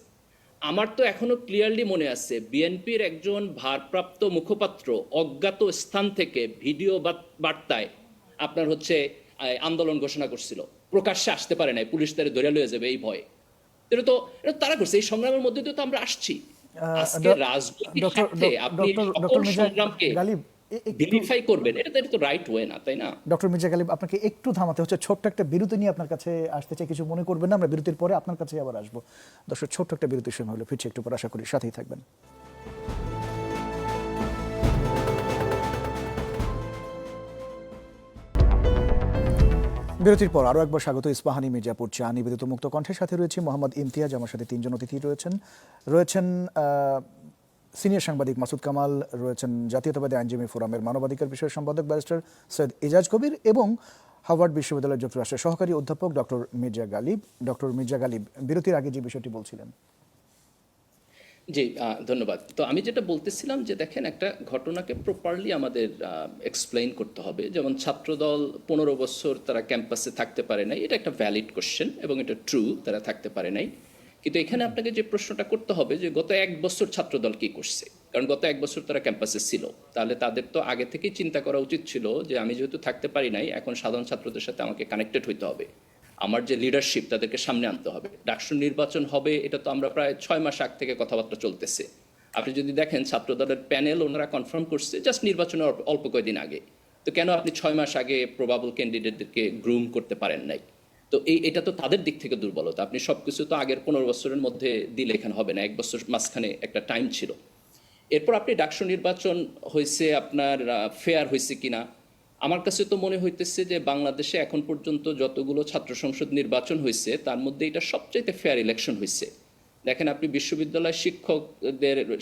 [SPEAKER 4] আমার তো এখনো ক্লিয়ারলি মনে আছে, বিএনপির একজন ভারপ্রাপ্ত মুখপাত্র অজ্ঞাত স্থান থেকে ভিডিও বার্তায় আপনার হচ্ছে আন্দোলন ঘোষণা করছিল, প্রকাশ্যে আসতে পারে নাই, পুলিশ তারে ধরে লয়ে যাবে এই ভয়ে। এটা তারা করছে। এই সংগ্রামের মধ্যে দিয়ে তো আমরা আসছি। আজকে রাজনৈতিক স্বার্থে আপনি সকল সংগ্রামকে ভিলিফাই করবেন, এটা তো রাইট ওয়ে না, তাই না?
[SPEAKER 1] ডক্টর মির্জা গালিব, আপনাকে একটু থামাতে হচ্ছে, ছোট্ট একটা বিরতি নিয়ে আপনার কাছে আসতে চাই, কিছু মনে করবেন না, আমরা বিরতির পরে আপনার কাছে আবার আসবো। দর্শক, ছোট্ট একটা বিরতির সময় হলো, ফিরছি একটু পর, আশা করি সাথেই থাকবেন। বিরতির পর আরও একবার স্বাগত ইস্পাহানি মির্জাপুর চা নিবেদিত মুক্ত কণ্ঠের সাথে রয়েছে মোহাম্মদ ইমতিয়াজ, আমার সাথে তিনজন অতিথি রয়েছেন সিনিয়র সাংবাদিক মাসুদ কামাল, রয়েছেন জাতীয়তাবাদী আইনজীবী ফোরামের মানবাধিকার বিষয়ের সম্পাদক ব্যারিস্টার সৈয়দ এজাজ কবির এবং হার্ভার্ড বিশ্ববিদ্যালয়ের যুক্তরাষ্ট্রের সহকারী অধ্যাপক ডক্টর মির্জা গালিব। ডক্টর মির্জা গালিব, বিরতির আগে যে বিষয়টি বলছিলেন।
[SPEAKER 4] জি, ধন্যবাদ। তো আমি যেটা বলতেছিলাম যে দেখেন, একটা ঘটনাকে প্রপারলি আমাদের এক্সপ্লেইন করতে হবে। যেমন ছাত্রদল 15 বছর তারা ক্যাম্পাসে থাকতে পারে নাই, এটা একটা ভ্যালিড কোশ্চেন এবং এটা ট্রু, তারা থাকতে পারে নাই। কিন্তু এখানে আপনাকে যে প্রশ্নটা করতে হবে যে গত 1 বছর ছাত্রদল কি করছে, কারণ গত 1 বছর তারা ক্যাম্পাসে ছিল। তাহলে তাদের তো আগে থেকেই চিন্তা করা উচিত ছিল যে আমি যেহেতু থাকতে পারি নাই, এখন সাধারণ ছাত্রদের সাথে আমাকে কানেক্টেড হইতে হবে, আমার যে লিডারশিপ তাদেরকে সামনে আনতে হবে। ডাকসু নির্বাচন হবে, এটা তো আমরা প্রায় 6 মাস আগ থেকে কথাবার্তা চলতেছে। আপনি যদি দেখেন ছাত্রদলের প্যানেল ওনারা কনফার্ম করছে জাস্ট নির্বাচনের অল্প কয়েকদিন আগে। তো কেন আপনি 6 মাস আগে প্রবাবল ক্যান্ডিডেটদেরকে গ্রুম করতে পারেন নাই? তো এটা তো তাদের দিক থেকে দুর্বলতা। আপনি সবকিছু তো আগের 15 বছরের মধ্যে দিলে এখানে হবে না, 1 বছর মাঝখানে একটা টাইম ছিল। এরপর আপনি ডাকসু নির্বাচন হয়েছে আপনার ফেয়ার হয়েছে কিনা, আমার কাছে তো মনে হইতেছে যে বাংলাদেশে এখন পর্যন্ত যতগুলো ছাত্র সংসদ নির্বাচন হয়েছে তার মধ্যে এটা সবচাইতে ফেয়ার ইলেকশন হয়েছে। দেখেন আপনি বিশ্ববিদ্যালয়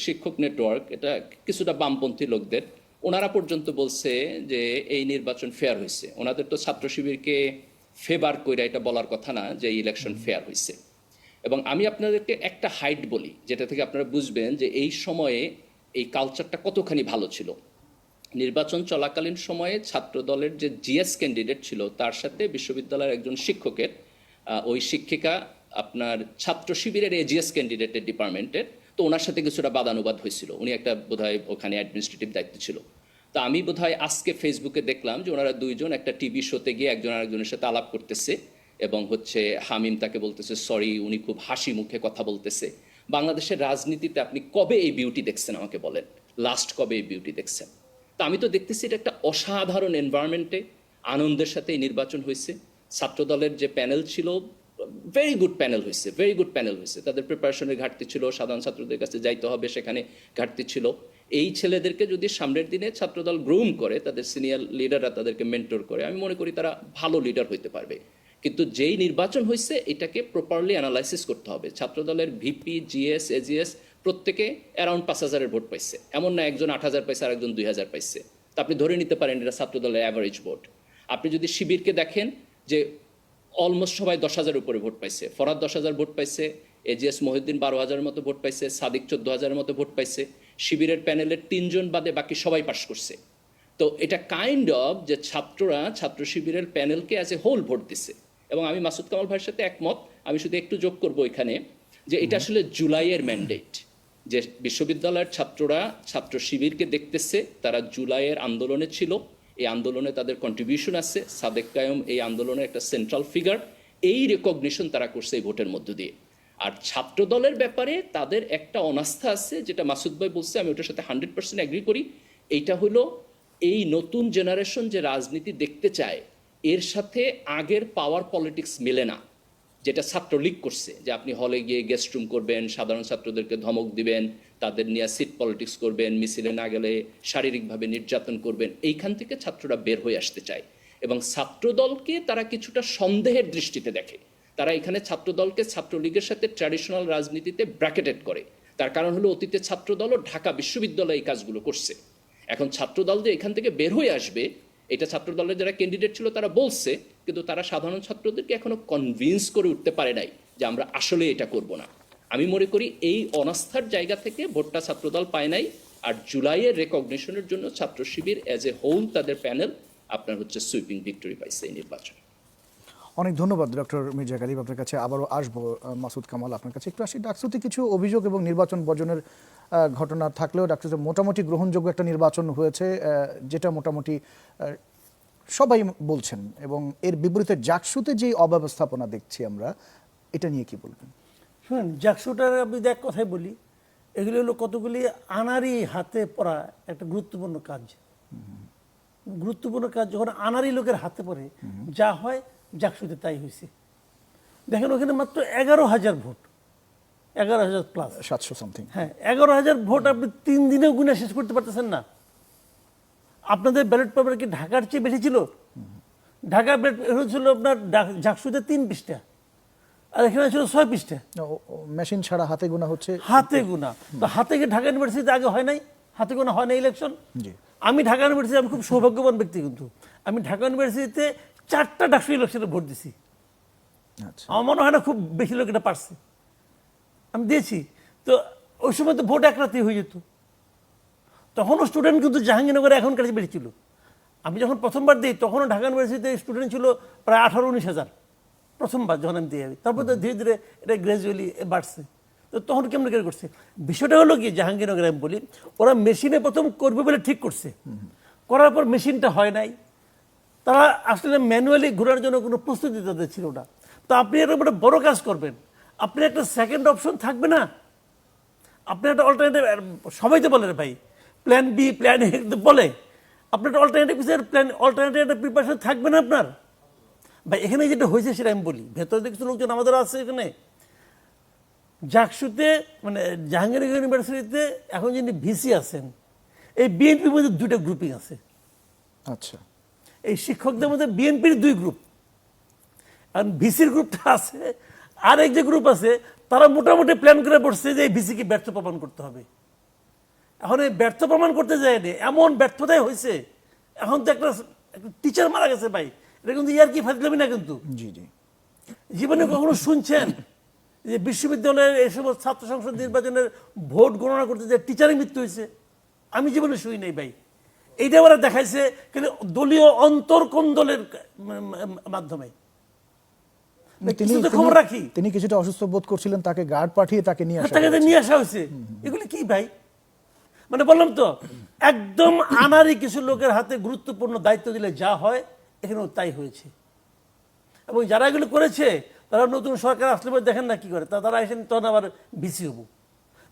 [SPEAKER 4] শিক্ষক নেটওয়ার্ক, এটা কিছুটা বামপন্থী লোকদের, ওনারা পর্যন্ত বলছে যে এই নির্বাচন ফেয়ার হয়েছে। ওনাদের তো ছাত্র শিবিরকে ফেভার কইরা এটা বলার কথা না যে এই ইলেকশন ফেয়ার হয়েছে। এবং আমি আপনাদেরকে একটা হাইট বলি, যেটা থেকে আপনারা বুঝবেন যে এই সময়ে এই কালচারটা কতখানি ভালো ছিল। নির্বাচন চলাকালীন সময়ে ছাত্র দলের যে জিএস ক্যান্ডিডেট ছিল তার সাথে বিশ্ববিদ্যালয়ের একজন শিক্ষকের, ওই শিক্ষিকা আপনার ছাত্র শিবিরের এজিএস ক্যান্ডিডেটের ডিপার্টমেন্টের, তো ওনার সাথে কিছুটা বাদানুবাদ হয়েছিল। উনি একটা বোধহয় ওখানে অ্যাডমিনিস্ট্রেটিভ দায়িত্ব ছিল। তো আমি বোধহয় আজকে ফেসবুকে দেখলাম যে ওনারা দুইজন একটা টিভি শোতে গিয়ে একজন আরেকজনের সাথে আলাপ করতেছে এবং হচ্ছে হামিম তাকে বলতেছে সরি, উনি খুব হাসি মুখে কথা বলতেছে। বাংলাদেশের রাজনীতিতে আপনি কবে এই বিউটি দেখছেন আমাকে বলেন? লাস্ট কবে এই বিউটি দেখছেন? তো আমি তো দেখতেছি এটা একটা অসাধারণ এনভায়রনমেন্টে আনন্দের সাথে এই নির্বাচন হয়েছে। ছাত্রদলের যে প্যানেল ছিল ভেরি গুড প্যানেল হয়েছে। তাদের প্রিপারেশনের ঘাটতি ছিল, সাধারণ ছাত্রদের কাছে যাইতে হবে সেখানে ঘাটতি ছিল। এই ছেলেদেরকে যদি সামনের দিনে ছাত্রদল গ্রুম করে, তাদের সিনিয়র লিডাররা তাদেরকে মেন্টর করে, আমি মনে করি তারা ভালো লিডার হইতে পারবে। কিন্তু যেই নির্বাচন হয়েছে এটাকে প্রপারলি অ্যানালাইসিস করতে হবে। ছাত্রদলের ভিপি, জিএস, এজিএস প্রত্যেকে অ্যারাউন্ড 5,000-এর ভোট পাইছে, এমন না একজন 8,000 পাইছে আর একজন 2,000 পাইছে। তা আপনি ধরে নিতে পারেন এটা ছাত্রদলের অ্যাভারেজ ভোট। আপনি যদি শিবিরকে দেখেন যে অলমোস্ট সবাই 10,000-এর উপরে ভোট পাইছে, ফরহাদ 10,000 ভোট পাইছে, এজিএস মহিউদ্দিন 12,000-এর মতো ভোট পাইছে, সাদিক 14,000-এর মতো ভোট পাইছে। শিবিরের প্যানেলের 3 জন বাদে বাকি সবাই পাশ করছে। তো এটা কাইন্ড অফ যে ছাত্ররা ছাত্র শিবিরের প্যানেলকে অ্যাজ এ হোল ভোট দিছে। এবং আমি মাসুদ কামাল ভাইয়ের সাথে একমত। আমি শুধু একটু যোগ করব এখানে যে এটা আসলে জুলাইয়ের ম্যান্ডেট, যে বিশ্ববিদ্যালয়ের ছাত্ররা ছাত্র শিবিরকে দেখতেছে, তারা জুলাইয়ের আন্দোলনে ছিল, এই আন্দোলনে তাদের কন্ট্রিবিউশন আছে, সাদেক কায়ুম এই আন্দোলনের একটা সেন্ট্রাল ফিগার, এই রেকগনিশন তারা করছে এই ভোটের মধ্য দিয়ে। আর ছাত্র দলের ব্যাপারে তাদের একটা অনাস্থা আছে, যেটা মাসুদ ভাই বলছে, আমি ওটার সাথে 100% এগ্রি করি। এইটা হলো এই নতুন জেনারেশন যে রাজনীতি দেখতে চায়, এর সাথে আগের পাওয়ার পলিটিক্স মেলে না, যেটা ছাত্রলীগ করছে, যে আপনি হলে গিয়ে গেস্ট রুম করবেন, সাধারণ ছাত্রদেরকে ধমক দিবেন, তাদের নিয়ে সিট পলিটিক্স করবেন, মিছিলে না গেলে শারীরিকভাবে নির্যাতন করবেন। এইখান থেকে ছাত্ররা বের হয়ে আসতে চায় এবং ছাত্রদলকে তারা কিছুটা সন্দেহের দৃষ্টিতে দেখে। তারা এখানে ছাত্রদলকে ছাত্রলীগের সাথে ট্র্যাডিশনাল রাজনীতিতে ব্র্যাকেটেড করে। তার কারণ হলো অতীতে ছাত্রদলও ঢাকা বিশ্ববিদ্যালয়ে এই কাজগুলো করছে। এখন ছাত্রদল যে এখান থেকে বের হয়ে আসবে, এটা ছাত্রদলের যারা ক্যান্ডিডেট ছিল তারা বলছে, কিন্তু তারা সাধারণ ছাত্রদেরকে এখনো কনভিন্স করে উঠতে পারে নাই যে আমরা আসলে এটা করব না। আমি মনে করি এই অনাস্থার জায়গা থেকে ভোটটা ছাত্রদল পায় নাই। আর জুলাইয়ের রেকগনিশনের জন্য ছাত্র শিবির অ্যাজ এ হোল তাদের প্যানেল আপনার হচ্ছে সুইপিং ভিক্টরি পাইছে এই নির্বাচনে।
[SPEAKER 1] অনেক ধন্যবাদ ডক্টর মির্জা গালিব, আপনার কাছে আবারও আসবো। মাসুদ কামাল, আপনার কাছে একটু আসি। ডাকসুতে কিছু অভিযোগ এবং নির্বাচন বর্জনের ঘটনা থাকলেও ডাকসুতে মোটামুটি গ্রহণযোগ্য একটা নির্বাচন হয়েছে, যেটা মোটামুটি সবাই বলছেন। এবং এর বিপরীতে জাকসুতে যে অব্যবস্থাপনা দেখছি আমরা, এটা নিয়ে কি বলবেন?
[SPEAKER 2] শুনেন, জাকসুটার আমি এক কথাই বলি, এগুলি হলো কতগুলি আনারি হাতে পড়া একটা গুরুত্বপূর্ণ কাজ। গুরুত্বপূর্ণ কাজ যখন আনারি লোকের হাতে পড়ে, যা হয় জাকসুতে তাই হয়েছে। দেখেন ওখানে মাত্র 11,000 ভোট, 11,000 প্লাস
[SPEAKER 1] 700 সামথিং।
[SPEAKER 2] হ্যাঁ, 11,000 ভোট আপনি 3 দিনেও গুণে শেষ করতে পারতেছেন না। আপনাদের ব্যালট পেপার কি ঢাকার চেয়ে বেশি ছিল? ঢাকা ব্যালট ছিল আপনার জাকসুতে 3 পৃষ্ঠা, আর এখানে ছিল 6 পৃষ্ঠা।
[SPEAKER 1] মেশিন ছাড়া হাতে গোনা হচ্ছে,
[SPEAKER 2] হাতে গোনা। তো হাতে কি ঢাকা ইউনিভার্সিটিতে আগে হয় নাই? হাতে গোনা হয় না ইলেকশন?
[SPEAKER 1] জি।
[SPEAKER 2] আমি ঢাকা ইউনিভার্সিটি, আমি খুব সৌভাগ্যবান ব্যক্তি, কিন্তু আমি ঢাকা ইউনিভার্সিটিতে 4টা ডাকসু ইলেকশনে ভোট দিছি।
[SPEAKER 1] আচ্ছা,
[SPEAKER 2] আমার মনে হয় না খুব বেশি লোক এটা পারছে, আমি দিয়েছি। তো ওই সময় তো ভোট এক রাতে হয়ে যেত। তখনও স্টুডেন্ট কিন্তু জাহাঙ্গীরনগরে এখনকার চেয়ে বেশি ছিল। আমি যখন প্রথমবার দিই তখনও ঢাকা ইউনিভার্সিটিতে স্টুডেন্ট ছিল প্রায় 18-19,000 প্রথমবার যখন আমি দিয়ে। তারপর তো ধীরে ধীরে এটা গ্র্যাজুয়ালি বাড়ছে। তো তখন কেমন করে করছে? বিষয়টা হলো কি, জাহাঙ্গীরনগরে আমি বলি, ওরা মেশিনে প্রথম করবে বলে ঠিক করছে, করার পর মেশিনটা হয় নাই। তারা আসলে ম্যানুয়ালি ঘোরার জন্য কোনো প্রস্তুতি তাদের ছিল না। তো আপনি একটা বড় কাজ করবেন, আপনি একটা সেকেন্ড অপশন থাকবে না, আপনি একটা অল্টারনেটিভ। সবাই তো বলে ভাই প্ল্যান বি, প্ল্যান এ বলে, আপনার একটা অল্টারনেটিভ প্ল্যান, অল্টারনেটিভ একটা প্রিপারেশন থাকবে না আপনার। ভাই এখানে যেটা হয়েছে সেটা আমি বলি, ভেতরে কিছু লোকজন আমাদের আছে এখানে। জাকসুতে মানে জাহাঙ্গীরনগর ইউনিভার্সিটিতে এখন যিনি ভিসি আছেন, এই বিএনপির মধ্যে 2টা গ্রুপিং আছে।
[SPEAKER 1] আচ্ছা,
[SPEAKER 2] এই শিক্ষকদের মধ্যে বিএনপির 2 গ্রুপ, আর ভিসির গ্রুপটা আছে। আর এক যে গ্রুপ আছে, তারা মোটামুটি প্ল্যান করে বসছে যে এই ভিসিকে ব্যর্থ প্রমাণ করতে হবে। এখন এই ব্যর্থ প্রমাণ করতে যায়নি, এমন ব্যর্থতাই হয়েছে। এখন তো একটা টিচার মারা গেছে ভাই, এটা কিন্তু ইয়ার কি ফাজলামি না কিন্তু।
[SPEAKER 1] জি জি।
[SPEAKER 2] জীবনে কখনো শুনছেন যে বিশ্ববিদ্যালয়ের এই সমস্ত ছাত্র সংসদ নির্বাচনের ভোট গণনা করতে যে টিচারের মৃত্যু হয়েছে? আমি জীবনে শুনি নাই ভাই। এইটা ওরা দেখাইছে কিন্তু দলীয় অন্তর্কন্দলের মাধ্যমে। খবর রাখি,
[SPEAKER 1] তিনি কিছুটা অসুস্থ বোধ করছিলেন, তাকে গার্ড পাঠিয়ে তাকে নিয়ে
[SPEAKER 2] আসা হয়েছে। এগুলি কি ভাই? মানে বললাম তো, একদম আনারি কিছু লোকের হাতে গুরুত্বপূর্ণ দায়িত্ব দিলে যা হয়, এখানেও তাই হয়েছে। এবং যারা এগুলো করেছে তারা নতুন সরকার আসলে পরে দেখেন না কি করে, তারা এসে তখন আবার ভিসি হবো।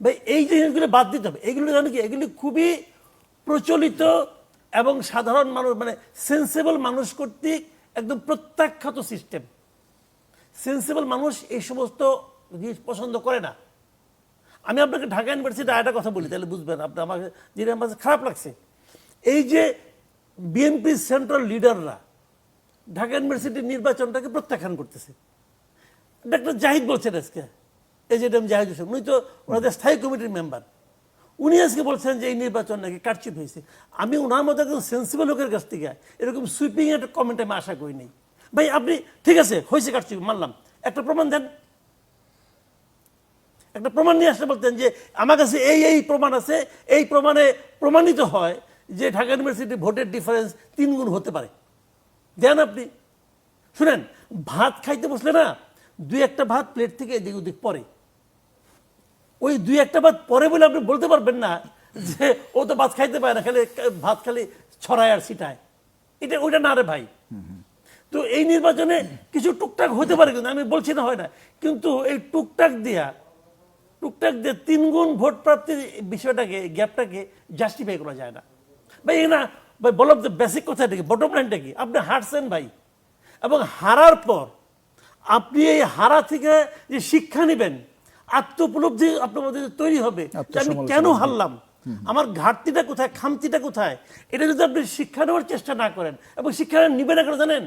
[SPEAKER 2] ভাই এই জিনিসগুলো বাদ দিতে হবে। এগুলো জানো কি, এগুলি খুবই প্রচলিত এবং সাধারণ মানুষ মানে সেন্সেবল মানুষ কর্তৃক একদম প্রত্যাখ্যাত সিস্টেম। সেন্সেবল মানুষ এই সমস্ত জিনিস পছন্দ করে না। আমি আপনাকে ঢাকা ইউনিভার্সিটির একটা কথা বলি, তাহলে বুঝবেন আপনি। আমাকে যেটা আমার খারাপ লাগছে, এই যে বিএনপি সেন্ট্রাল লিডাররা ঢাকা ইউনিভার্সিটির নির্বাচনটাকে প্রত্যাখ্যান করতেছে। ডক্টর জাহিদ বলছেন আজকে, এই যে জাহিদ হোসেন, উনি তো ওনাদের স্থায়ী কমিটির মেম্বার, উনি আজকে বলছেন যে এই নির্বাচন নাকি কারচুপি হয়েছে। আমি ওনার মতো একজন সেন্সিবল লোকের কাছ থেকে এরকম সুইপিং একটা কমেন্ট আমি আশা করি নাই। ভাই আপনি ঠিক আছে হয়েছে কারচুপি মানলাম, একটা প্রমাণ দেন। একটা প্রমাণ নিয়ে আসতে বলতেন যে আমার কাছে এই প্রমাণ আছে, এই প্রমাণে প্রমাণিত হয় যে ঢাকা ইউনিভার্সিটি ভোটের ডিফারেন্স 3 গুণ হতে পারে। দেন আপনি শুনেন, ভাত খাইতে বসলে না 2-1টা ভাত প্লেট থেকে এদিক ওদিক পরে, ওই 2-1টা ভাত পরে বলে আপনি বলতে পারবেন না যে ও তো ভাত খাইতে পারে না, খালি ভাত খালি ছড়ায় আর ছিটায়। এটা ওইটা না রে ভাই। তো এই নির্বাচনে কিছু টুকটাক হতে পারে, কিন্তু আমি বলছি না হয় না, কিন্তু এই টুকটাক দিয়ে 3 গুণ ভোট প্রাপ্তির বিষয়টাকে, গ্যাপটাকে জাস্টিফাই করা যায় না ভাই। না ভাই, বলো তো বেসিক কথাটা কি, বটম লাইনটা কি? আপনি হারছেন ভাই, এবং হারার পর আপনি এই হারা থেকে যে শিক্ষা নেবেন, আত্ম উপলব্ধি আপনার মধ্যে তৈরি হবে যে আমি কেন হারলাম, আমার ঘাটতিটা কোথায়, খামতিটা কোথায়, এটা যদি আপনি শিক্ষা নেওয়ার চেষ্টা না করেন, এবং শিক্ষা নিবে না কেন জানেন?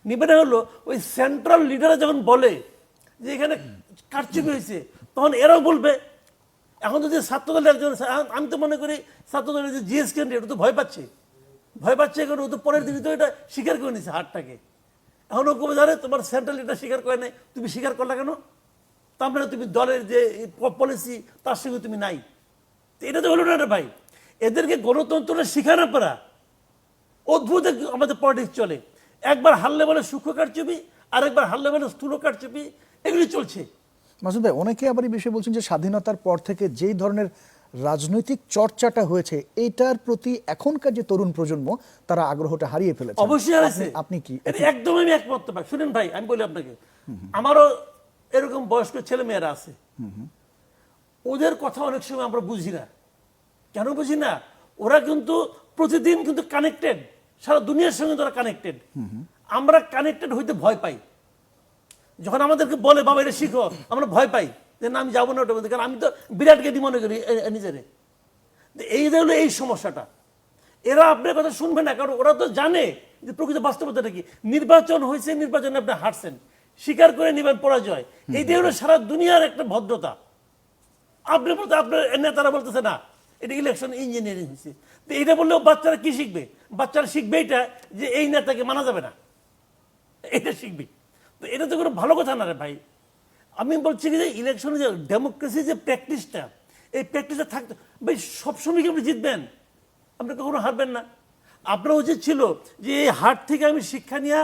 [SPEAKER 2] নিবে না হলো ওই সেন্ট্রাল লিডাররা যখন বলে যে এখানে কারচুপি হয়েছে, তখন এরাও বলবে। এখন যদি ছাত্রদলের একজন, আমি তো মনে করি ছাত্রদলের যে জিএস ক্যান্ডিডেট তো ভয় পাচ্ছে, এখন ও তো পরের দিনই তো এটা স্বীকার করে নিছে হারটাকে। এখন ও কবে জানে তোমার সেন্ট্রাল লিডার স্বীকার করে নাই, তুমি স্বীকার করলা কেন? তার মানে তুমি দলের যে পলিসি তার সঙ্গে তুমি নাই। এটা তো হলো না রে ভাই। এদেরকে গণতন্ত্রটা শিখানো পারা অদ্ভুত আমাদের পলিটিক্স চলে। একবার হারলে বলে সূক্ষ্ম কারচুপি, আর একবার হারলে বলে স্থূল কারচুপি, এগুলি চলছে।
[SPEAKER 1] মাসুদ ভাই, অনেকে আবার এই বিষয়ে বলছেন যে স্বাধীনতার পর থেকে যেই ধরনের রাজনৈতিক চর্চাটা হয়েছে, এটার প্রতি এখনকার যে তরুণ প্রজন্ম তারা আগ্রহটা হারিয়ে ফেলেছে।
[SPEAKER 2] অবশ্যই হারাইছে।
[SPEAKER 1] আপনি কি?
[SPEAKER 2] একদম আমি একমত ভাই। শুনেন ভাই, আমি বলি আপনাকে, আমারও এরকম বয়স্ক ছেলে মেয়েরা আছে, ওদের কথা অনেক সময় আমরা বুঝি না। কেন বুঝি না? ওরা কিন্তু প্রতিদিন কিন্তু কানেক্টেড, সারা দুনিয়ার সঙ্গে তারা কানেক্টেড। আমরা কানেক্টেড হইতে ভয় পাই। যখন আমাদেরকে বলে বাবা এটা শিখো, আমরা ভয় পাই যে না আমি যাবো না ওটার মধ্যে, কারণ আমি তো বিরাট গেদি মনে করি নিজেরে। এই হলো এই সমস্যাটা। এরা আপনার কথা শুনবে না, কারণ ওরা তো জানে যে প্রকৃত বাস্তবতাটা কি। নির্বাচন হয়েছে, নির্বাচনে আপনি হারছেন, স্বীকার করে নেবেন পরাজয়, এইটাই হলো সারা দুনিয়ার একটা ভদ্রতা। আপনি বলতে, আপনার নেতারা বলতেছে না এটা ইলেকশন ইঞ্জিনিয়ারিং হয়েছে, তো এইটা বললেও বাচ্চারা কি শিখবে? বাচ্চারা শিখবে এটা যে এই নেতাকে মানা যাবে না, এটা শিখবে। তো এটা তো কোনো ভালো কথা না রে ভাই। আমি বলছি কি যে ইলেকশনে যে ডেমোক্রেসি যে প্র্যাকটিসটা, এই প্র্যাকটিসটা থাকতে ভাই, সবসময় কি আপনি জিতবেন? আপনি কখনো হারবেন না। আপনার উচিত ছিল যে এই হার থেকে আমি শিক্ষা নিয়ে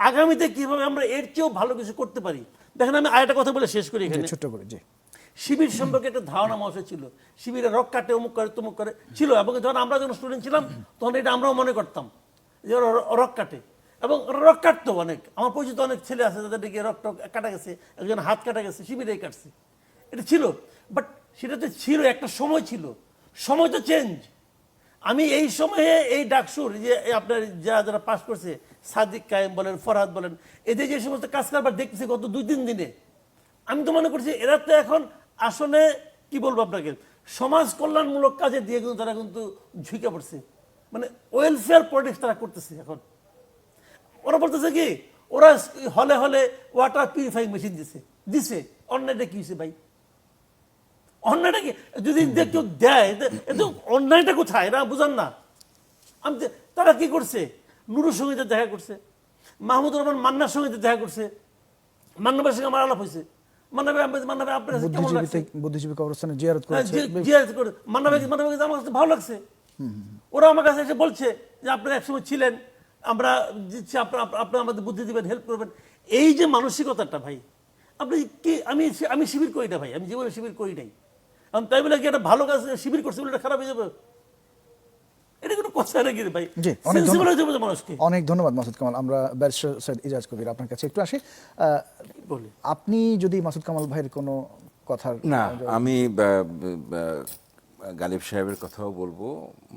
[SPEAKER 2] আগামীতে কিভাবে আমরা এর চেয়েও ভালো কিছু করতে পারি। দেখেন, আমি আরেকটা কথা বলে শেষ করি এখানে।
[SPEAKER 1] ছোট্ট করে, জি।
[SPEAKER 2] শিবির সম্পর্কে একটা ধারণা মানুষের ছিল, শিবিরে রক কাটে, অমুক করে তমুক করে ছিল, এবং যখন আমরা যখন স্টুডেন্ট ছিলাম তখন এটা আমরাও মনে করতাম যে রক কাটে, এবং রক কাটতো অনেক। আমার পরিচিত অনেক ছেলে আছে যাদের দিকে রক টক কাটা গেছে, একজন হাত কাটা গেছে, শিবিরেই কাটছে। এটা ছিল, বাট সেটাতে ছিল একটা সময় ছিল, সময় তো চেঞ্জ। আমি এই সময়ে এই ডাকসুর যে আপনার যারা পাস করছে, সাদিক কায়েম বলেন, ফরহাদ বলেন, এদের যে সমস্ত কাজ কারবার দেখতেছি গত 2-3 দিনে, আমি তো মনে করছি এরা তো এখন আসলে কি বলবো আপনাকে, সমাজ কল্যাণমূলক কাজে দিয়ে কিন্তু তারা কিন্তু ঝুঁকে পড়ছে, মানে ওয়েলফেয়ার পলিটিক্স তারা করতেছে এখন। ওরা বলতেছে কি, ওরা হলে হলে ওয়াটার পিউরিফাইং মেশিন দিছে। অন্যায়টা কি হয়েছে ভাই? অন্যায়টা কি যদি কেউ দেয়, অন্যায়টা কোথায় না বুঝান না। আমি তারা কি করছে? নুরুর সঙ্গে দেখা করছে, মাহমুদুর রহমান মান্নার সঙ্গে দেখা করছে, মান্না ভাইয়ের সঙ্গে আমার আলাপ হয়েছে।
[SPEAKER 1] বুদ্ধিজীবী কবরস্থানে জিয়ারত করেছে,
[SPEAKER 2] মান্না ভাই আমার কাছে ভালো লাগছে। ওরা আমার কাছে এসে বলছে যে আপনারা একসময় ছিলেন, আমরা দিচ্ছি, আপনারা আমাদের বুদ্ধি দিবেন, হেল্প করবেন। এই যে মানসিকতাটা ভাই, আপনি কি, আমি শিবির করি না ভাই, আমি জীবনে শিবির করি নাই। তাই বলে কি একটা ভালো কাজ শিবির করছে বলে এটা খারাপ হয়ে যাবে? এটা কোনো কথা নাকি ভাই? মানুষকে
[SPEAKER 1] অনেক ধন্যবাদ মাসুদ কামাল। আমরা ব্যারিস্টার সৈয়দ ইজাজ কবির আপনার কাছে একটু আসি। আপনি যদি মাসুদ কামাল ভাইয়ের কোনো কথার
[SPEAKER 3] না, আমি গালিব সাহেবের কথাও বলবো,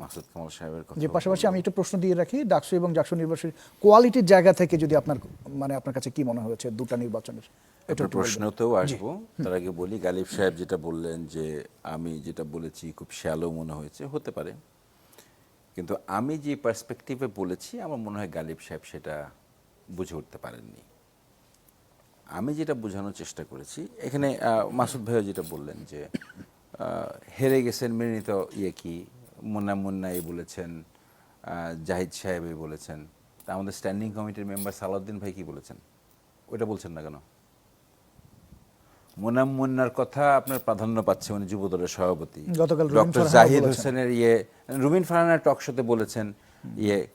[SPEAKER 3] মাসুদ কামাল সাহেবের কথা।
[SPEAKER 1] যে পাশাপাশি আমি একটু প্রশ্ন দিয়ে রাখি, ডাকসু এবং জাকসু নির্বাচনের কোয়ালিটির জায়গা থেকে যদি আপনার কাছে কি মনে হয়েছে দুটো নির্বাচনের?
[SPEAKER 3] একটা প্রশ্নতেও আসবো, তার আগে বলি গালিব সাহেব যেটা বললেন যে আমি যেটা বলেছি খুব শ্যালো মনে হয়েছে, হতে পারে, কিন্তু আমি যে পার্সপেক্টিভে বলেছি আমার মনে হয় গালিব সাহেব সেটা বুঝে উঠতে পারেননি। আমি যেটা বোঝানোর চেষ্টা করেছি এখানে, মাসুদ ভাইও যেটা বললেন যে হেরে গেছেন মেনে নিতে কি, মুন্না এই বলেছেন, জাহিদ সাহেব এই বলেছেন, তা আমাদের স্ট্যান্ডিং কমিটির মেম্বার সালাউদ্দিন ভাই কি বলেছেন? ওইটা বলছেন না কেন? মোনাম মুন্নার কথা আপনার প্রাধান্য পাচ্ছে, উনি যুবদলের সভাপতি।
[SPEAKER 1] গতকাল রুমিন
[SPEAKER 3] ডক্টর
[SPEAKER 1] ফারহানা
[SPEAKER 3] জাহিদ
[SPEAKER 1] বলেছেন।
[SPEAKER 3] হোসেনের রুমিন ফারহানা টক শোতে বলেছেন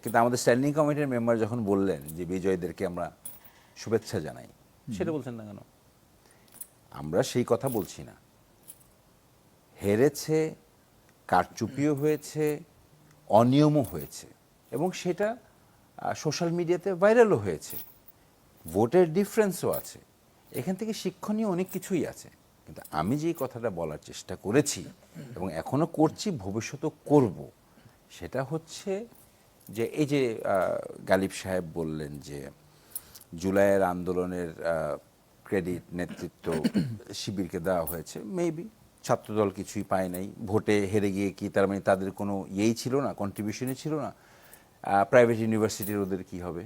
[SPEAKER 3] কিন্তু আমাদের স্ট্যান্ডিং কমিটির মেম্বার যখন বললেন যে বিজয়ীদেরকে আমরা শুভেচ্ছা জানাই, সেটা বলছেন না কেন? আমরা সেই কথা বলছি না। হেরেছে, কারচুপিও হয়েছে, অনিয়মও হয়েছে, এবং সেটা সোশ্যাল মিডিয়াতে ভাইরালও হয়েছে। ভোটের ডিফারেন্সও আছে, এখান থেকে শিক্ষণীয় অনেক কিছুই আছে। কিন্তু আমি যেই কথাটা বলার চেষ্টা করেছি এবং এখনো করছি, ভবিষ্যতেও করব, সেটা হচ্ছে যে এই যে গালিব সাহেব বললেন যে জুলাইয়ের আন্দোলনের ক্রেডিট নেতৃত্ব শিবিরকে দেওয়া হয়েছে। মেবি ছাত্রদল কিছুই পায় নাই, ভোটে হেরে গিয়ে কি তার মানে তাদের কোনো ইয়েই ছিল না, কন্ট্রিবিউশনই ছিল না? প্রাইভেট ইউনিভার্সিটির ওদের কি হবে?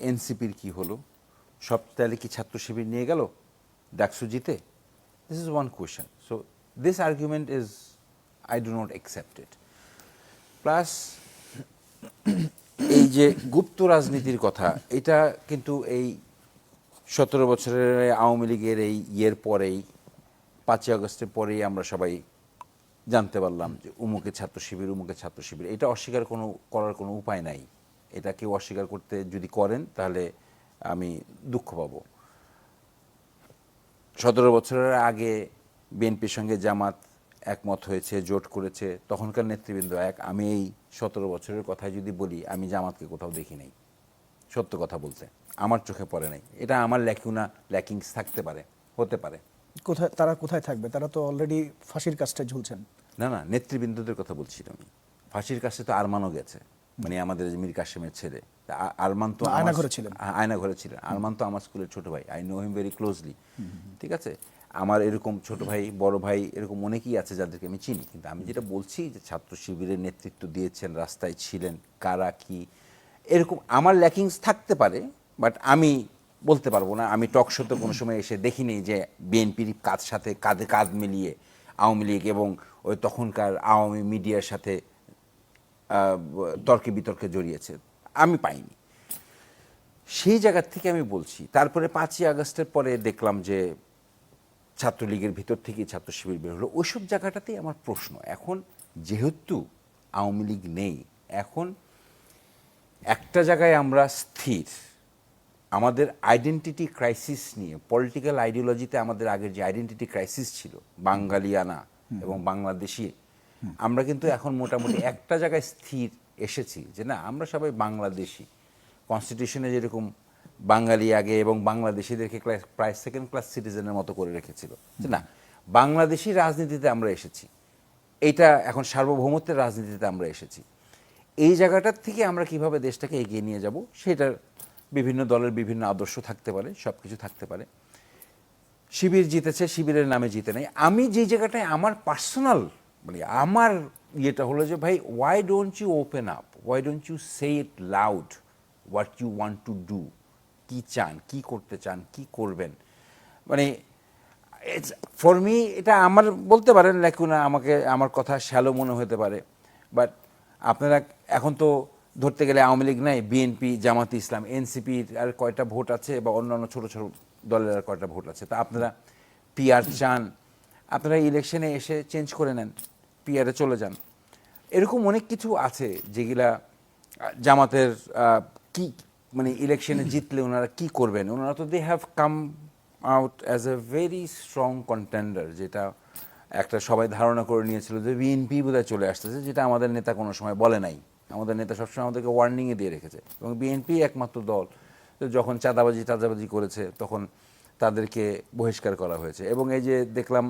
[SPEAKER 3] এনসিপির কি হলো? সব তাহলে কি ছাত্র শিবির নিয়ে গেল ডাকসু জিতে? This is one question. So this argument is, I do not accept it. Plus এই যে গুপ্ত রাজনীতির কথা, এটা কিন্তু এই 17 বছরের আওয়ামী লীগের এই ইয়ের পরেই, 5ই আগস্টের পরেই আমরা সবাই জানতে পারলাম যে উমুকে ছাত্র শিবির, উমুকে ছাত্র শিবির। এটা অস্বীকার করার কোনো উপায় নাই। এটা কেউ অস্বীকার করতে যদি করেন তাহলে আমি দুঃখ পাবো। 17 বছরের আগে বিএনপির সঙ্গে জামাত একমত হয়েছে, জোট করেছে, তখনকার নেতৃবৃন্দ এক। আমি এই 17 বছরের কথা যদি বলি, আমি জামাতকে কোথাও দেখি নাই, সত্য কথা বলতে আমার চোখে পড়ে নাই। এটা আমার ল্যাকিংস থাকতে পারে, হতে পারে।
[SPEAKER 1] তারা কোথায় থাকবে? তারা তো অলরেডি ফাঁসির কাজটা ঝুলছেন।
[SPEAKER 3] না না, নেতৃবৃন্দদের কথা বলছি আমি। ফাঁসির কাছে তো আরমানও গেছে, মানে আমাদের মীর কাসেমের ছেলে। আরমান তো
[SPEAKER 1] আয়নাঘরে ছিলেন।
[SPEAKER 3] আয়নাঘরে ছিলেন। আরমান তো আমার স্কুলের ছোট ভাই, I know him very closely. ঠিক আছে, আমার এরকম ছোট ভাই, বড় ভাই, এরকম অনেকেই আছে যাদেরকে আমি চিনি। কিন্তু আমি যেটা বলছি যে ছাত্র শিবিরের নেতৃত্ব দিয়েছেন, রাস্তায় ছিলেন, কারা কি, এরকম আমার ল্যাকিংস থাকতে পারে, বাট আমি বলতে পারবো না। আমি টক শোতে কোনো সময় এসে দেখিনি যে বিএনপির কাজ সাথে কাঁধে কাঁধ মিলিয়ে আওয়ামী লীগ এবং ওই তখনকার আওয়ামী মিডিয়ার সাথে তর্কে বিতর্কে জড়িয়েছে, আমি পাইনি। সেই জায়গার থেকে আমি বলছি। তারপরে 5ই আগস্টের পরে দেখলাম যে ছাত্রলীগের ভিতর থেকেই ছাত্র শিবির বের হলো, ওইসব জায়গাটাতেই আমার প্রশ্ন। এখন যেহেতু আওয়ামী লীগ নেই, এখন একটা জায়গায় আমরা স্থির, আমাদের আইডেন্টিটি ক্রাইসিস নিয়ে, পলিটিক্যাল আইডিওলজিতে আমাদের আগের যে আইডেন্টিটি ক্রাইসিস ছিল, বাঙালিয়ানা এবং বাংলাদেশি, আমরা কিন্তু এখন মোটামুটি একটা জায়গায় স্থির এসেছি যে না, আমরা সবাই বাংলাদেশি। কনস্টিটিউশনে যেরকম বাঙালি আগে এবং বাংলাদেশিদেরকে প্রায় সেকেন্ড ক্লাস সিটিজেনের মতো করে রেখেছিল, যে না, বাংলাদেশি রাজনীতিতে আমরা এসেছি, এইটা এখন সার্বভৌমত্বের রাজনীতিতে আমরা এসেছি। এই জায়গাটার থেকে আমরা কিভাবে দেশটাকে এগিয়ে নিয়ে যাব, সেটার বিভিন্ন দলের বিভিন্ন আদর্শ থাকতে পারে, সব কিছু থাকতে পারে। শিবির জিতেছে, শিবিরের নামে জিতে নাই। আমি যে জায়গাটায় আমার পার্সোনাল মানে আমার ইয়েটা হলো যে ভাই, why don't you open up, why don't you say it loud what you want to do, কী চান, কী করতে চান, কী করবেন। মানে ফর মি এটা আমার বলতে পারেন লেখুনা, আমাকে আমার কথা শ্যালো মনে হতে পারে, বাট আপনারা এখন তো ধরতে গেলে আওয়ামী লীগ নাই, বিএনপি, জামাতে ইসলাম, এনসিপির আর কয়টা ভোট আছে, বা অন্যান্য ছোটো ছোটো দলের আর কয়টা ভোট আছে। তা আপনারা পিআর চান, আপনারা ইলেকশনে এসে চেঞ্জ করে নেন, পিআরে চলে যান। এরকম অনেক কিছু আছে যেগুলা জামাতের কি মানে ইলেকশনে জিতলে ওনারা কি করবেন। ওনারা তো they have come out as a very strong contender, যেটা একটা সবাই ধারণা করে নিয়েছিল যে বিএনপি বোধহয় চলে আসতেছে, যেটা আমাদের নেতা কোনো সময় বলে নাই। আমাদের নেতা সবসময় আমাদেরকে ওয়ার্নিংয়ে দিয়ে রেখেছে, এবং বিএনপি একমাত্র দল যখন চাঁদাবাজি করেছে তখন তাদেরকে বহিষ্কার করা হয়েছে। এবং এই যে দেখলাম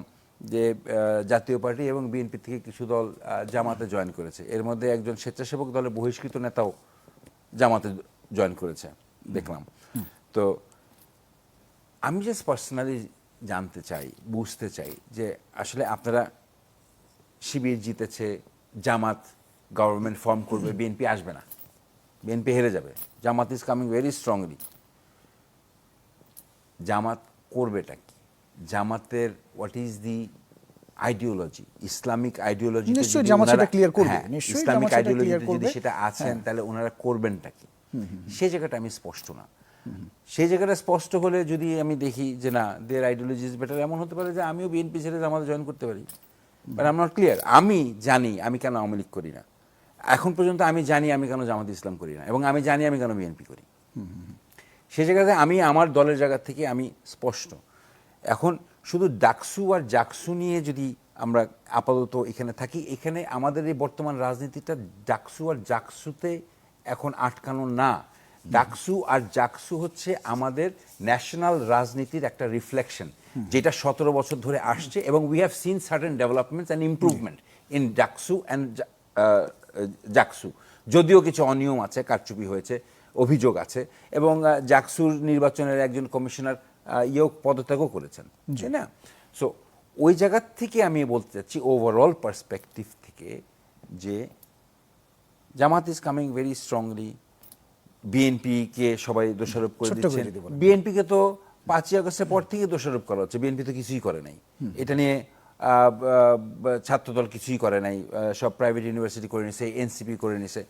[SPEAKER 3] যে জাতীয় পার্টি এবং বিএনপি থেকে কিছু দল জামাতে জয়েন করেছে, এর মধ্যে একজন স্বেচ্ছাসেবক দলের বহিষ্কৃত নেতাও জামাতে জয়েন করেছে দেখলাম। তো আমি জাস্ট পার্সোনালি জানতে চাই, বুঝতে চাই যে আসলে আপনারা, শিবির জিতেছে, জামাত গভর্নমেন্ট ফর্ম করবে, বিএনপি আসবে না, বিএনপি হেরে যাবে, জামাত ইজ কামিং ভেরি স্ট্রংলি। জামাত করবেটা কি? জামাতের what is the ideology, Islamic ideology,
[SPEAKER 1] নিশ্চয়ই জামাত সেটা ক্লিয়ার করবে, নিশ্চয়ই
[SPEAKER 3] ইসলামিক
[SPEAKER 1] জামাত সেটা
[SPEAKER 3] আইডিওলজি
[SPEAKER 1] ক্লিয়ার
[SPEAKER 3] যদি
[SPEAKER 1] করবে।
[SPEAKER 3] সেটা আছেন, তাহলে ওনারা করবেনটা কি, সেই জায়গাটা আমি স্পষ্ট না। সেই জায়গাটা স্পষ্ট হলে যদি আমি দেখি যে না দের আইডিওলজি ইজ বেটার, এমন হতে পারে যে আমিও বিএনপি ছেড়ে জামাতে জয়েন করতে পারি। But I am not clear. আমি জানি আমি কেন আওয়ামী লীগ করি না, এখন পর্যন্ত আমি জানি আমি কেন জামাত ইসলাম করি না, এবং আমি জানি আমি কেন বিএনপি করি। সেই জায়গাতে আমি আমার দলের জায়গা থেকে আমি স্পষ্ট। এখন শুধু ডাকসু আর জাকসু নিয়ে যদি আমরা আপাতত এখানে থাকি, এখানে আমাদের এই বর্তমান রাজনীতিটা ডাকসু আর জাকসুতে এখন আটকানো না। ডাকসু আর জাকসু হচ্ছে আমাদের ন্যাশনাল রাজনীতির একটা রিফ্লেকশন, যেটা 17 বছর ধরে আসছে, এবং we have seen certain developments and improvement in DUCSU and JAKSU. যদিও কিছু অনিয়ম আছে, কারচুপি হয়েছে, অভিযোগ আছে, এবং জাকসুর নির্বাচনের একজন কমিশনার পদত্যাগও করেছেন, তাই না? সো ওই জায়গার থেকে আমি বলতে চাচ্ছি ওভারঅল পার্সপেক্টিভ থেকে যে জামাত ইজ কামিং ভেরি স্ট্রংলি। বিএনপিকে সবাই দোষারোপ করে
[SPEAKER 1] ছোট্ট করে
[SPEAKER 3] দিচ্ছেন।
[SPEAKER 1] যদি বলেন।
[SPEAKER 3] বিএনপিকে তো 5ই আগস্টের পর থেকে দোষারোপ করা হচ্ছে, বিএনপি তো কিছুই করে নাই এটা নিয়ে। ছাত্রদল কিছুই করে নাই, সব প্রাইভেট ইউনিভার্সিটি করে নিছে, এনসিপি করে নিছে।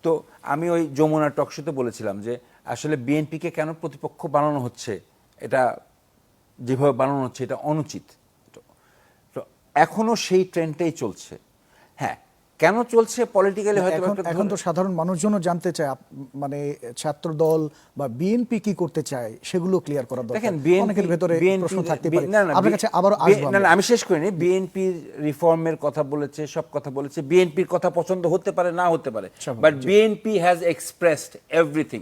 [SPEAKER 3] তো আমি ওই যমুনা টকশোতে বলেছিলাম যে আসলে বিএনপিকে কেন প্রতিপক্ষ বানানো হচ্ছে, এটা যেভাবে বানানো হচ্ছে এটা অনুচিত। তো এখনো সেই ট্রেন্ডটাই চলছে। হ্যাঁ, কেন চলছে পলিটিক্যালি হয়তো
[SPEAKER 1] এখন তো সাধারণ মানুষজনও জানতে চায় মানে ছাত্র দল বা বিএনপি কি করতে চায় সেগুলো ক্লিয়ার করা দরকার।
[SPEAKER 3] দেখেন
[SPEAKER 1] অনেকের ভেতরে প্রশ্ন থাকতে পারে।
[SPEAKER 3] না,
[SPEAKER 1] আপনার কাছে আবারও আসবো
[SPEAKER 3] না,
[SPEAKER 1] আমরা।
[SPEAKER 3] আমি শেষ করিনি। বিএনপির রিফর্মের কথা বলেছে, সব কথা বলেছে। বিএনপির কথা পছন্দ হতে পারে, না হতে পারে, but BNP has expressed everything.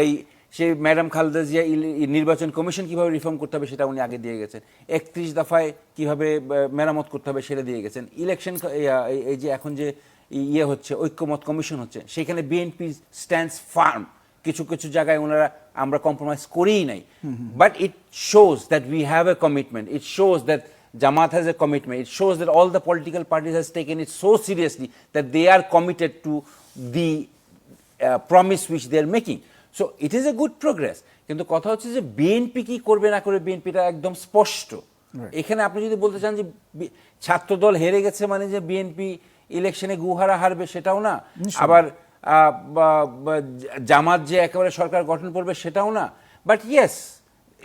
[SPEAKER 3] এই সেই ম্যাডাম খালেদা জিয়া নির্বাচন কমিশন কিভাবে রিফর্ম করতে হবে সেটা উনি আগে দিয়ে গেছেন। 31 দফায় কিভাবে মেরামত করতে হবে সেটা দিয়ে গেছেন। ইলেকশন এই যে এখন যে ইয়ে হচ্ছে, ঐক্যমত কমিশন হচ্ছে, সেখানে বিএনপি স্ট্যান্ডস ফার্ম। কিছু কিছু জায়গায় ওনারা আমরা কম্প্রোমাইজ করেই নাই, but it shows that we have a commitment, it shows that Jamaat has a commitment, it shows that all the political parties has taken it so seriously that they are committed to the promise which they are making. So it is a good progress. কিন্তু কথা হচ্ছে যে BNP কি করবে না করবে, বিএনপিটা একদম স্পষ্ট। এখানে আপনি যদি বলতে চান যে ছাত্রদল হেরে গেছে মানে যে বিএনপি ইলেকশনে গুহারা হারবে, সেটাও না। আবার জামাত যে একেবারে সরকার গঠন করবে, সেটাও না। But yes,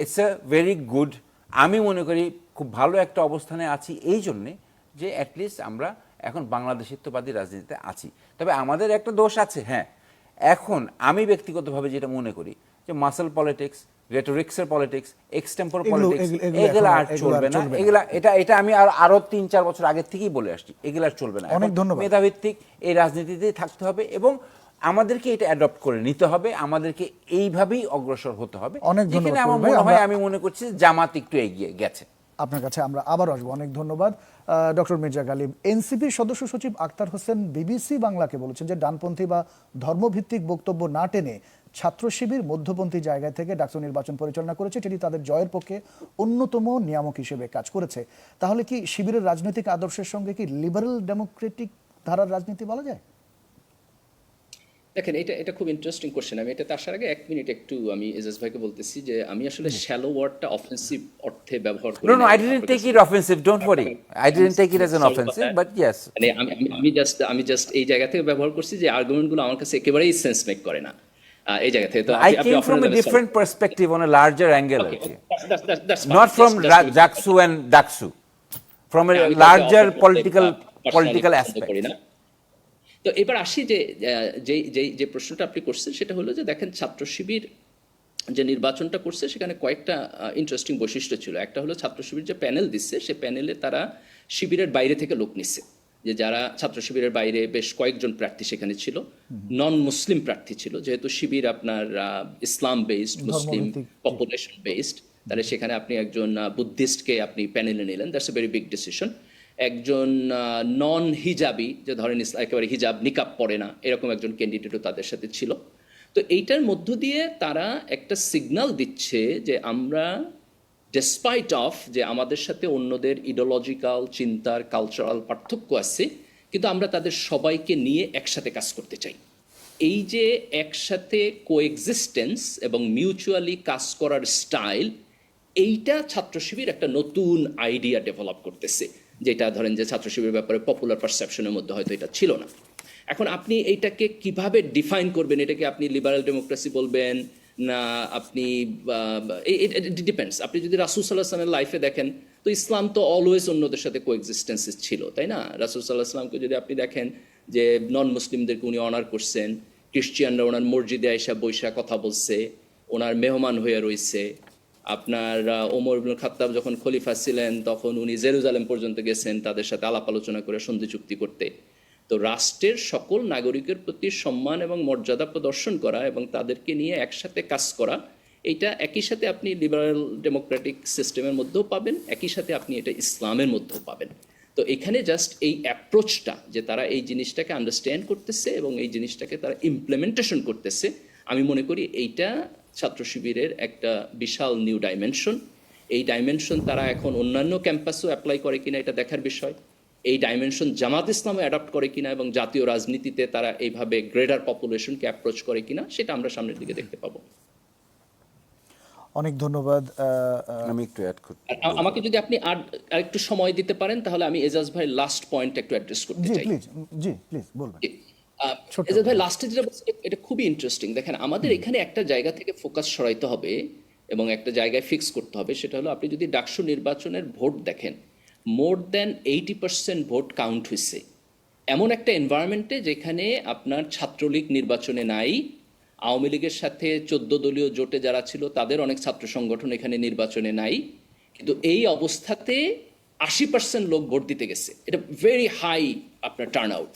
[SPEAKER 3] it's a very good, আমি মনে করি খুব ভালো একটা অবস্থানে আছি এই জন্যে যে অ্যাটলিস্ট আমরা এখন বাংলাদেশিত্ববাদী রাজনীতিতে আছি। তবে আমাদের একটা দোষ আছে, হ্যাঁ, এখন আমি ব্যক্তিগতভাবে যেটা মনে করি যে মাসল পলিটিক্স, রেটোরিক্সের পলিটিক্স, এক্সটেম্পোর পলিটিক্স, এগুলা আর চলবে না। এটা আমি আরো 3-4 বছর আগে থেকেই বলে আসছি, এগুলা আর চলবে না।
[SPEAKER 1] অনেক ধন্যবাদ।
[SPEAKER 3] মেধাভিত্তিক এই রাজনীতিতেই থাকতে হবে, এবং আমাদেরকে এটা অ্যাডপ্ট করে নিতে হবে, আমাদেরকে এইভাবেই অগ্রসর হতে হবে।
[SPEAKER 1] অনেক ধন্যবাদ
[SPEAKER 3] যেখানে আমার
[SPEAKER 1] ভাই,
[SPEAKER 3] মনে হয়, আমি মনে করছি জামাত একটু এগিয়ে গেছে।
[SPEAKER 1] আপনার কাছে আমরা আবার আসবো। অনেক ধন্যবাদ ডক্টর মির্জা গালিব। এনসিপির সদস্য সচিব আক্তার হোসেন বিবিসি বাংলাকে বলেছেন যে ডানপন্থী বা ধর্মভিত্তিক বক্তব্য না টেনে ছাত্র শিবির মধ্যপন্থী জায়গা থেকে ডাকসু নির্বাচন পরিচালনা করেছে, সেটি তাদের জয়ের পক্ষে অন্যতম নিয়ামক হিসেবে কাজ করেছে। তাহলে কি শিবিরের রাজনৈতিক আদর্শের সঙ্গে কি লিবারেল ডেমোক্রেটিক ধারার রাজনীতি বলা যায়?
[SPEAKER 4] দেখেন, এটা খুব ইন্টারেস্টিং কোশ্চেন। আমি এটাতে আসার আগে 1 মিনিট একটু আমি এজাজ ভাইকে বলতেছি যে আমি আসলে শ্যালো ওয়ার্ডটা অফেন্সিভ অর্থে ব্যবহার করি।
[SPEAKER 3] No, I didn't take it offensive, don't worry. I didn't take it as an offensive, but yes.
[SPEAKER 4] মানে আমি জাস্ট এই জায়গা থেকে ব্যবহার করছি যে আর্গুমেন্টগুলো আমার কাছে একেবারেই সেন্স মেক করে না এই জায়গা থেকে। তো
[SPEAKER 3] I came from a different perspective on a larger angle, not from Jaksu and Daksu, from a larger political aspect.
[SPEAKER 4] তো এবার আসি যে প্রশ্নটা আপনি করছেন, সেটা হলো যে দেখেন, ছাত্র শিবির যে নির্বাচনটা করছে সেখানে কয়েকটা ইন্টারেস্টিং বৈশিষ্ট্য ছিল। একটা হলো ছাত্র শিবির যে প্যানেল দিচ্ছে, সে প্যানেলে তারা শিবিরের বাইরে থেকে লোক নিচ্ছে, যে যারা ছাত্র শিবিরের বাইরে বেশ কয়েকজন প্রার্থী সেখানে ছিল, নন মুসলিম প্রার্থী ছিল। যেহেতু শিবির আপনার ইসলাম বেসড, মুসলিম পপুলেশন বেসড, তাহলে সেখানে আপনি একজন বুদ্ধিস্টকে আপনি প্যানেলে নিলেন, that's a very big decision. একজন নন হিজাবি, যে ধরেন একেবারে হিজাব নিকাব পড়ে না, এরকম একজন ক্যান্ডিডেটও তাদের সাথে ছিল। তো এইটার মধ্য দিয়ে তারা একটা সিগন্যাল দিচ্ছে যে আমরা ডেসপাইট অফ যে আমাদের সাথে অন্যদের ইডিওলজিক্যাল চিন্তার কালচারাল পার্থক্য আছে, কিন্তু আমরা তাদের সবাইকে নিয়ে একসাথে কাজ করতে চাই। এই যে একসাথে কোএক্সিস্টেন্স এবং মিউচুয়ালি কাজ করার স্টাইল, এইটা ছাত্র শিবির একটা নতুন আইডিয়া ডেভেলপ করতেছে, যেটা ধরেন যে ছাত্র শিবিরের ব্যাপারে পপুলার পারসেপশনের মধ্যে হয়তো এটা ছিল না। এখন আপনি এইটাকে কিভাবে ডিফাইন করবেন? এটাকে আপনি লিবারাল ডেমোক্রেসি বলবেন, না আপনি ডিপেন্ডস। আপনি যদি রাসূল সাল্লাল্লাহু আলাইহি ওয়াসাল্লামের লাইফে দেখেন, তো ইসলাম তো অলওয়েজ অন্যদের সাথে কোএক্সিস্টেন্সে ছিল, তাই না? রাসূল সাল্লাল্লাহু আলাইহি ওয়াসাল্লামকে যদি আপনি দেখেন যে নন মুসলিমদেরকে উনি অনার করছেন, খ্রিস্টিয়ানরা ওনার মসজিদে আইসা বৈশা কথা বলছে, ওনার মেহমান হয়ে রয়েছে। আপনার ওমর ইবনুল খাত্তাব যখন খলিফা ছিলেন তখন উনি জেরুজালেম পর্যন্ত গেছেন তাদের সাথে আলাপ আলোচনা করে সন্ধি চুক্তি করতে। তো রাষ্ট্রের সকল নাগরিকের প্রতি সম্মান এবং মর্যাদা প্রদর্শন করা এবং তাদেরকে নিয়ে একসাথে কাজ করা, এইটা একই সাথে আপনি লিবারেল ডেমোক্রেটিক সিস্টেমের মধ্যেও পাবেন, একই সাথে আপনি এটা ইসলামের মধ্যেও পাবেন। তো এখানে জাস্ট এই অ্যাপ্রোচটা, যে তারা এই জিনিসটাকে আন্ডারস্ট্যান্ড করতেছে এবং এই জিনিসটাকে তারা ইমপ্লিমেন্টেশন করতেছে, আমি মনে করি এইটা ছাত্র শিবিরের একটা বিশাল নিউ ডাইমেনশন। এই ডাইমেনশন তারা এখন অন্যান্য ক্যাম্পাসেও অ্যাপ্লাই করে কিনা এটা দেখার বিষয়। এই ডাইমেনশন জামাত ইসলামও অ্যাডাপ্ট করে কিনা এবং জাতীয় রাজনীতিতে তারা এইভাবে গ্রেটার পপুলেশনকে অ্যাপ্রোচ করে কিনা, সেটা আমরা সামনের দিকে দেখতে পাবো।
[SPEAKER 1] অনেক ধন্যবাদ।
[SPEAKER 3] আমি একটু অ্যাড করতে
[SPEAKER 4] আর আমাকে যদি আপনি আর একটু সময় দিতে পারেন তাহলে আমি এজাজ ভাই লাস্ট পয়েন্ট একটু অ্যাড্রেস করতে
[SPEAKER 1] জি
[SPEAKER 4] চাই।
[SPEAKER 1] প্লিজ, জি প্লিজ বলবেন।
[SPEAKER 4] এজাজ ভাই লাস্টে যেটা বলছেন এটা খুবই ইন্টারেস্টিং। দেখেন, আমাদের এখানে একটা জায়গা থেকে ফোকাস সরাইতে হবে এবং একটা জায়গায় ফিক্স করতে হবে, সেটা হলো আপনি যদি ডাকসু নির্বাচনের ভোট দেখেন, মোর দ্যান 80% ভোট কাউন্ট হয়েছে এমন একটা এনভায়রনমেন্টে যেখানে আপনার ছাত্রলীগ নির্বাচনে নাই, আওয়ামী লীগের সাথে 14 দলীয় জোটে যারা ছিল তাদের অনেক ছাত্র সংগঠন এখানে নির্বাচনে নাই, কিন্তু এই অবস্থাতে 80% লোক ভোট দিতে গেছে। এটা ভেরি হাই আপনার টার্ন আউট।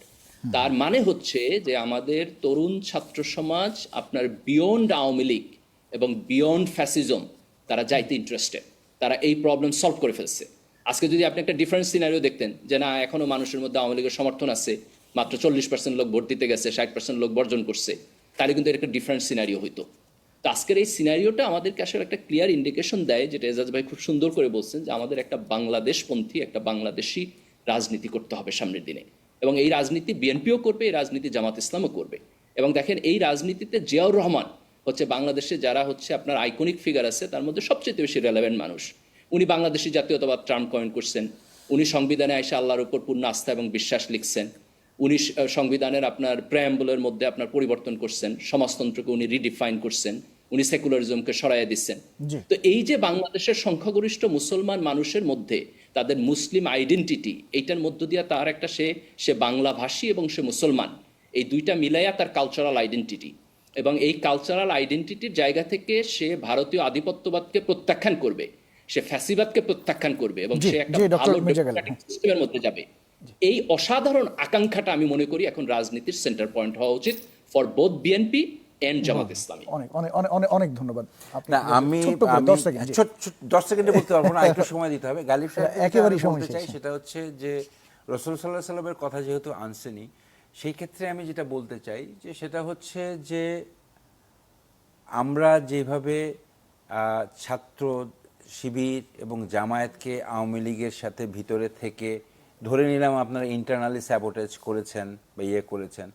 [SPEAKER 4] তার মানে হচ্ছে যে আমাদের তরুণ ছাত্র সমাজ আপনার বিয়ন্ড আওয়ামী লীগ এবং বিয়ন্ড ফ্যাসিজম তারা যাইতে ইন্টারেস্টেড, তারা এই প্রবলেম সলভ করে ফেলছে। আজকে যদি আপনি একটা ডিফারেন্ট সিনারিও দেখতেন যে না এখনো মানুষের মধ্যে আওয়ামী লীগের সমর্থন আছে, মাত্র 40% লোক ভোট দিতে গেছে, 60% লোক বর্জন করছে, তাহলে কিন্তু একটা ডিফারেন্ট সিনারিও হইতো। তো আজকের এই সিনারিওটা আমাদেরকে আসলে একটা ক্লিয়ার ইন্ডিকেশন দেয়, যেটা এজাজ ভাই খুব সুন্দর করে বলছেন, যে আমাদের একটা বাংলাদেশপন্থী, একটা বাংলাদেশি রাজনীতি করতে হবে সামনের দিনে। এবং এই রাজনীতি বিএনপিও করবে, এই রাজনীতি জামাত ইসলামও করবে। এবং দেখেন, এই রাজনীতিতে জিয়াউর রহমান হচ্ছে বাংলাদেশে যারা হচ্ছে আপনার আইকনিক ফিগার আছে তার মধ্যে সবচেয়ে বেশি রেলেভেন্ট মানুষ। উনি বাংলাদেশি জাতীয়তাবাদ টার্ম কয়েন করছেন, উনি সংবিধানে আইসা আল্লাহর উপর পূর্ণ আস্থা এবং বিশ্বাস লিখছেন, উনি সংবিধানের আপনার প্রেয়াম্বলের মধ্যে আপনার পরিবর্তন করছেন, সমাজতন্ত্রকে উনি রিডিফাইন করছেন, উনি সেকুলারিজমকে সরাইয়া দিচ্ছেন। তো এই যে বাংলাদেশের সংখ্যাগরিষ্ঠ মুসলমান মানুষের মধ্যে তাদের মুসলিম আইডেন্টিটি, এইটার মধ্য দিয়ে তার একটা সে বাংলা ভাষী এবং সে মুসলমান, এই দুইটা মিলাইয়া তার কালচারাল আইডেন্টিটি, এবং এই কালচারাল আইডেন্টিটির জায়গা থেকে সে ভারতীয় আধিপত্যবাদকে প্রত্যাখ্যান করবে, সে ফ্যাসিবাদকে প্রত্যাখ্যান করবে এবং সে একটা ভালো ডেমোক্রেটিক সিস্টেমের মধ্যে যাবে। এই অসাধারণ আকাঙ্ক্ষাটা আমি মনে করি এখন রাজনীতির সেন্টার পয়েন্ট হওয়া উচিত for both BNP and Jamaat Islami.
[SPEAKER 1] অনেক অনেক অনেক অনেক অনেক ধন্যবাদ।
[SPEAKER 3] না, আমি 10 সেকেন্ডে বলতে পারবো না, একটু সময় দিতে হবে। গালিব সাহেব
[SPEAKER 1] একেবারেই সময়
[SPEAKER 3] বলতে চাই সেটা হচ্ছে যে রাসূল সাল্লাল্লাহু আলাইহি সাল্লামের কথা যেহেতু আনছেনই, সেই ক্ষেত্রে আমি যেটা বলতে চাই যে সেটা হচ্ছে যে আমরা যেভাবে ছাত্র শিবির এবং জামায়াতকে আওয়ামী লীগের সাথে ভিতরে থেকে ধরে নিলাম আপনারা ইন্টারনালি স্যাবোটেজ করেছেন বা করেছেন,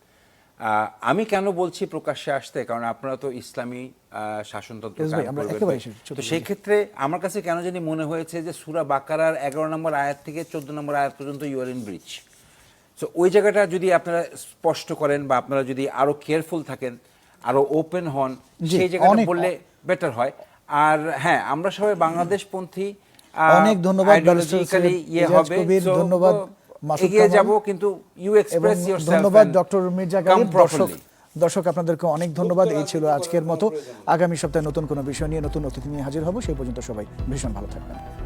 [SPEAKER 3] আমি কেন বলছি প্রকাশ্যে আসতে, কারণ আপনারা তো ইসলামী শাসনতন্ত্র কায়েম করবেন। তো সেই ক্ষেত্রে আমার কাছে কেন জানি মনে হয়েছে যে সূরা বাকারার 11 নম্বর আয়াত থেকে 14 নম্বর আয়াত পর্যন্ত you are in breach. So ওই জায়গাটা যদি আপনারা স্পষ্ট করেন বা আপনারা যদি আরো কেয়ারফুল থাকেন, আরো ওপেন হন, সেই জায়গাটা বললে বেটার হয়। আর হ্যাঁ, আমরা সবাই বাংলাদেশপন্থী,
[SPEAKER 1] অনেক ধন্যবাদ,
[SPEAKER 3] আইডিওলজিক্যালি হবে,
[SPEAKER 1] ধন্যবাদ,
[SPEAKER 3] এগিয়ে যাব, কিন্তু ইউ এক্সপ্রেস ইয়োরসেলফ।
[SPEAKER 1] ধন্যবাদ ডক্টর মির্জা গালিব। দর্শক আপনাদেরকে অনেক ধন্যবাদ। এই ছিল আজকের মতো। আগামী সপ্তাহে নতুন কোনো বিষয় নিয়ে, নতুন অতিথি নিয়ে হাজির হব। সেই পর্যন্ত সবাই ভীষণ ভালো থাকবেন।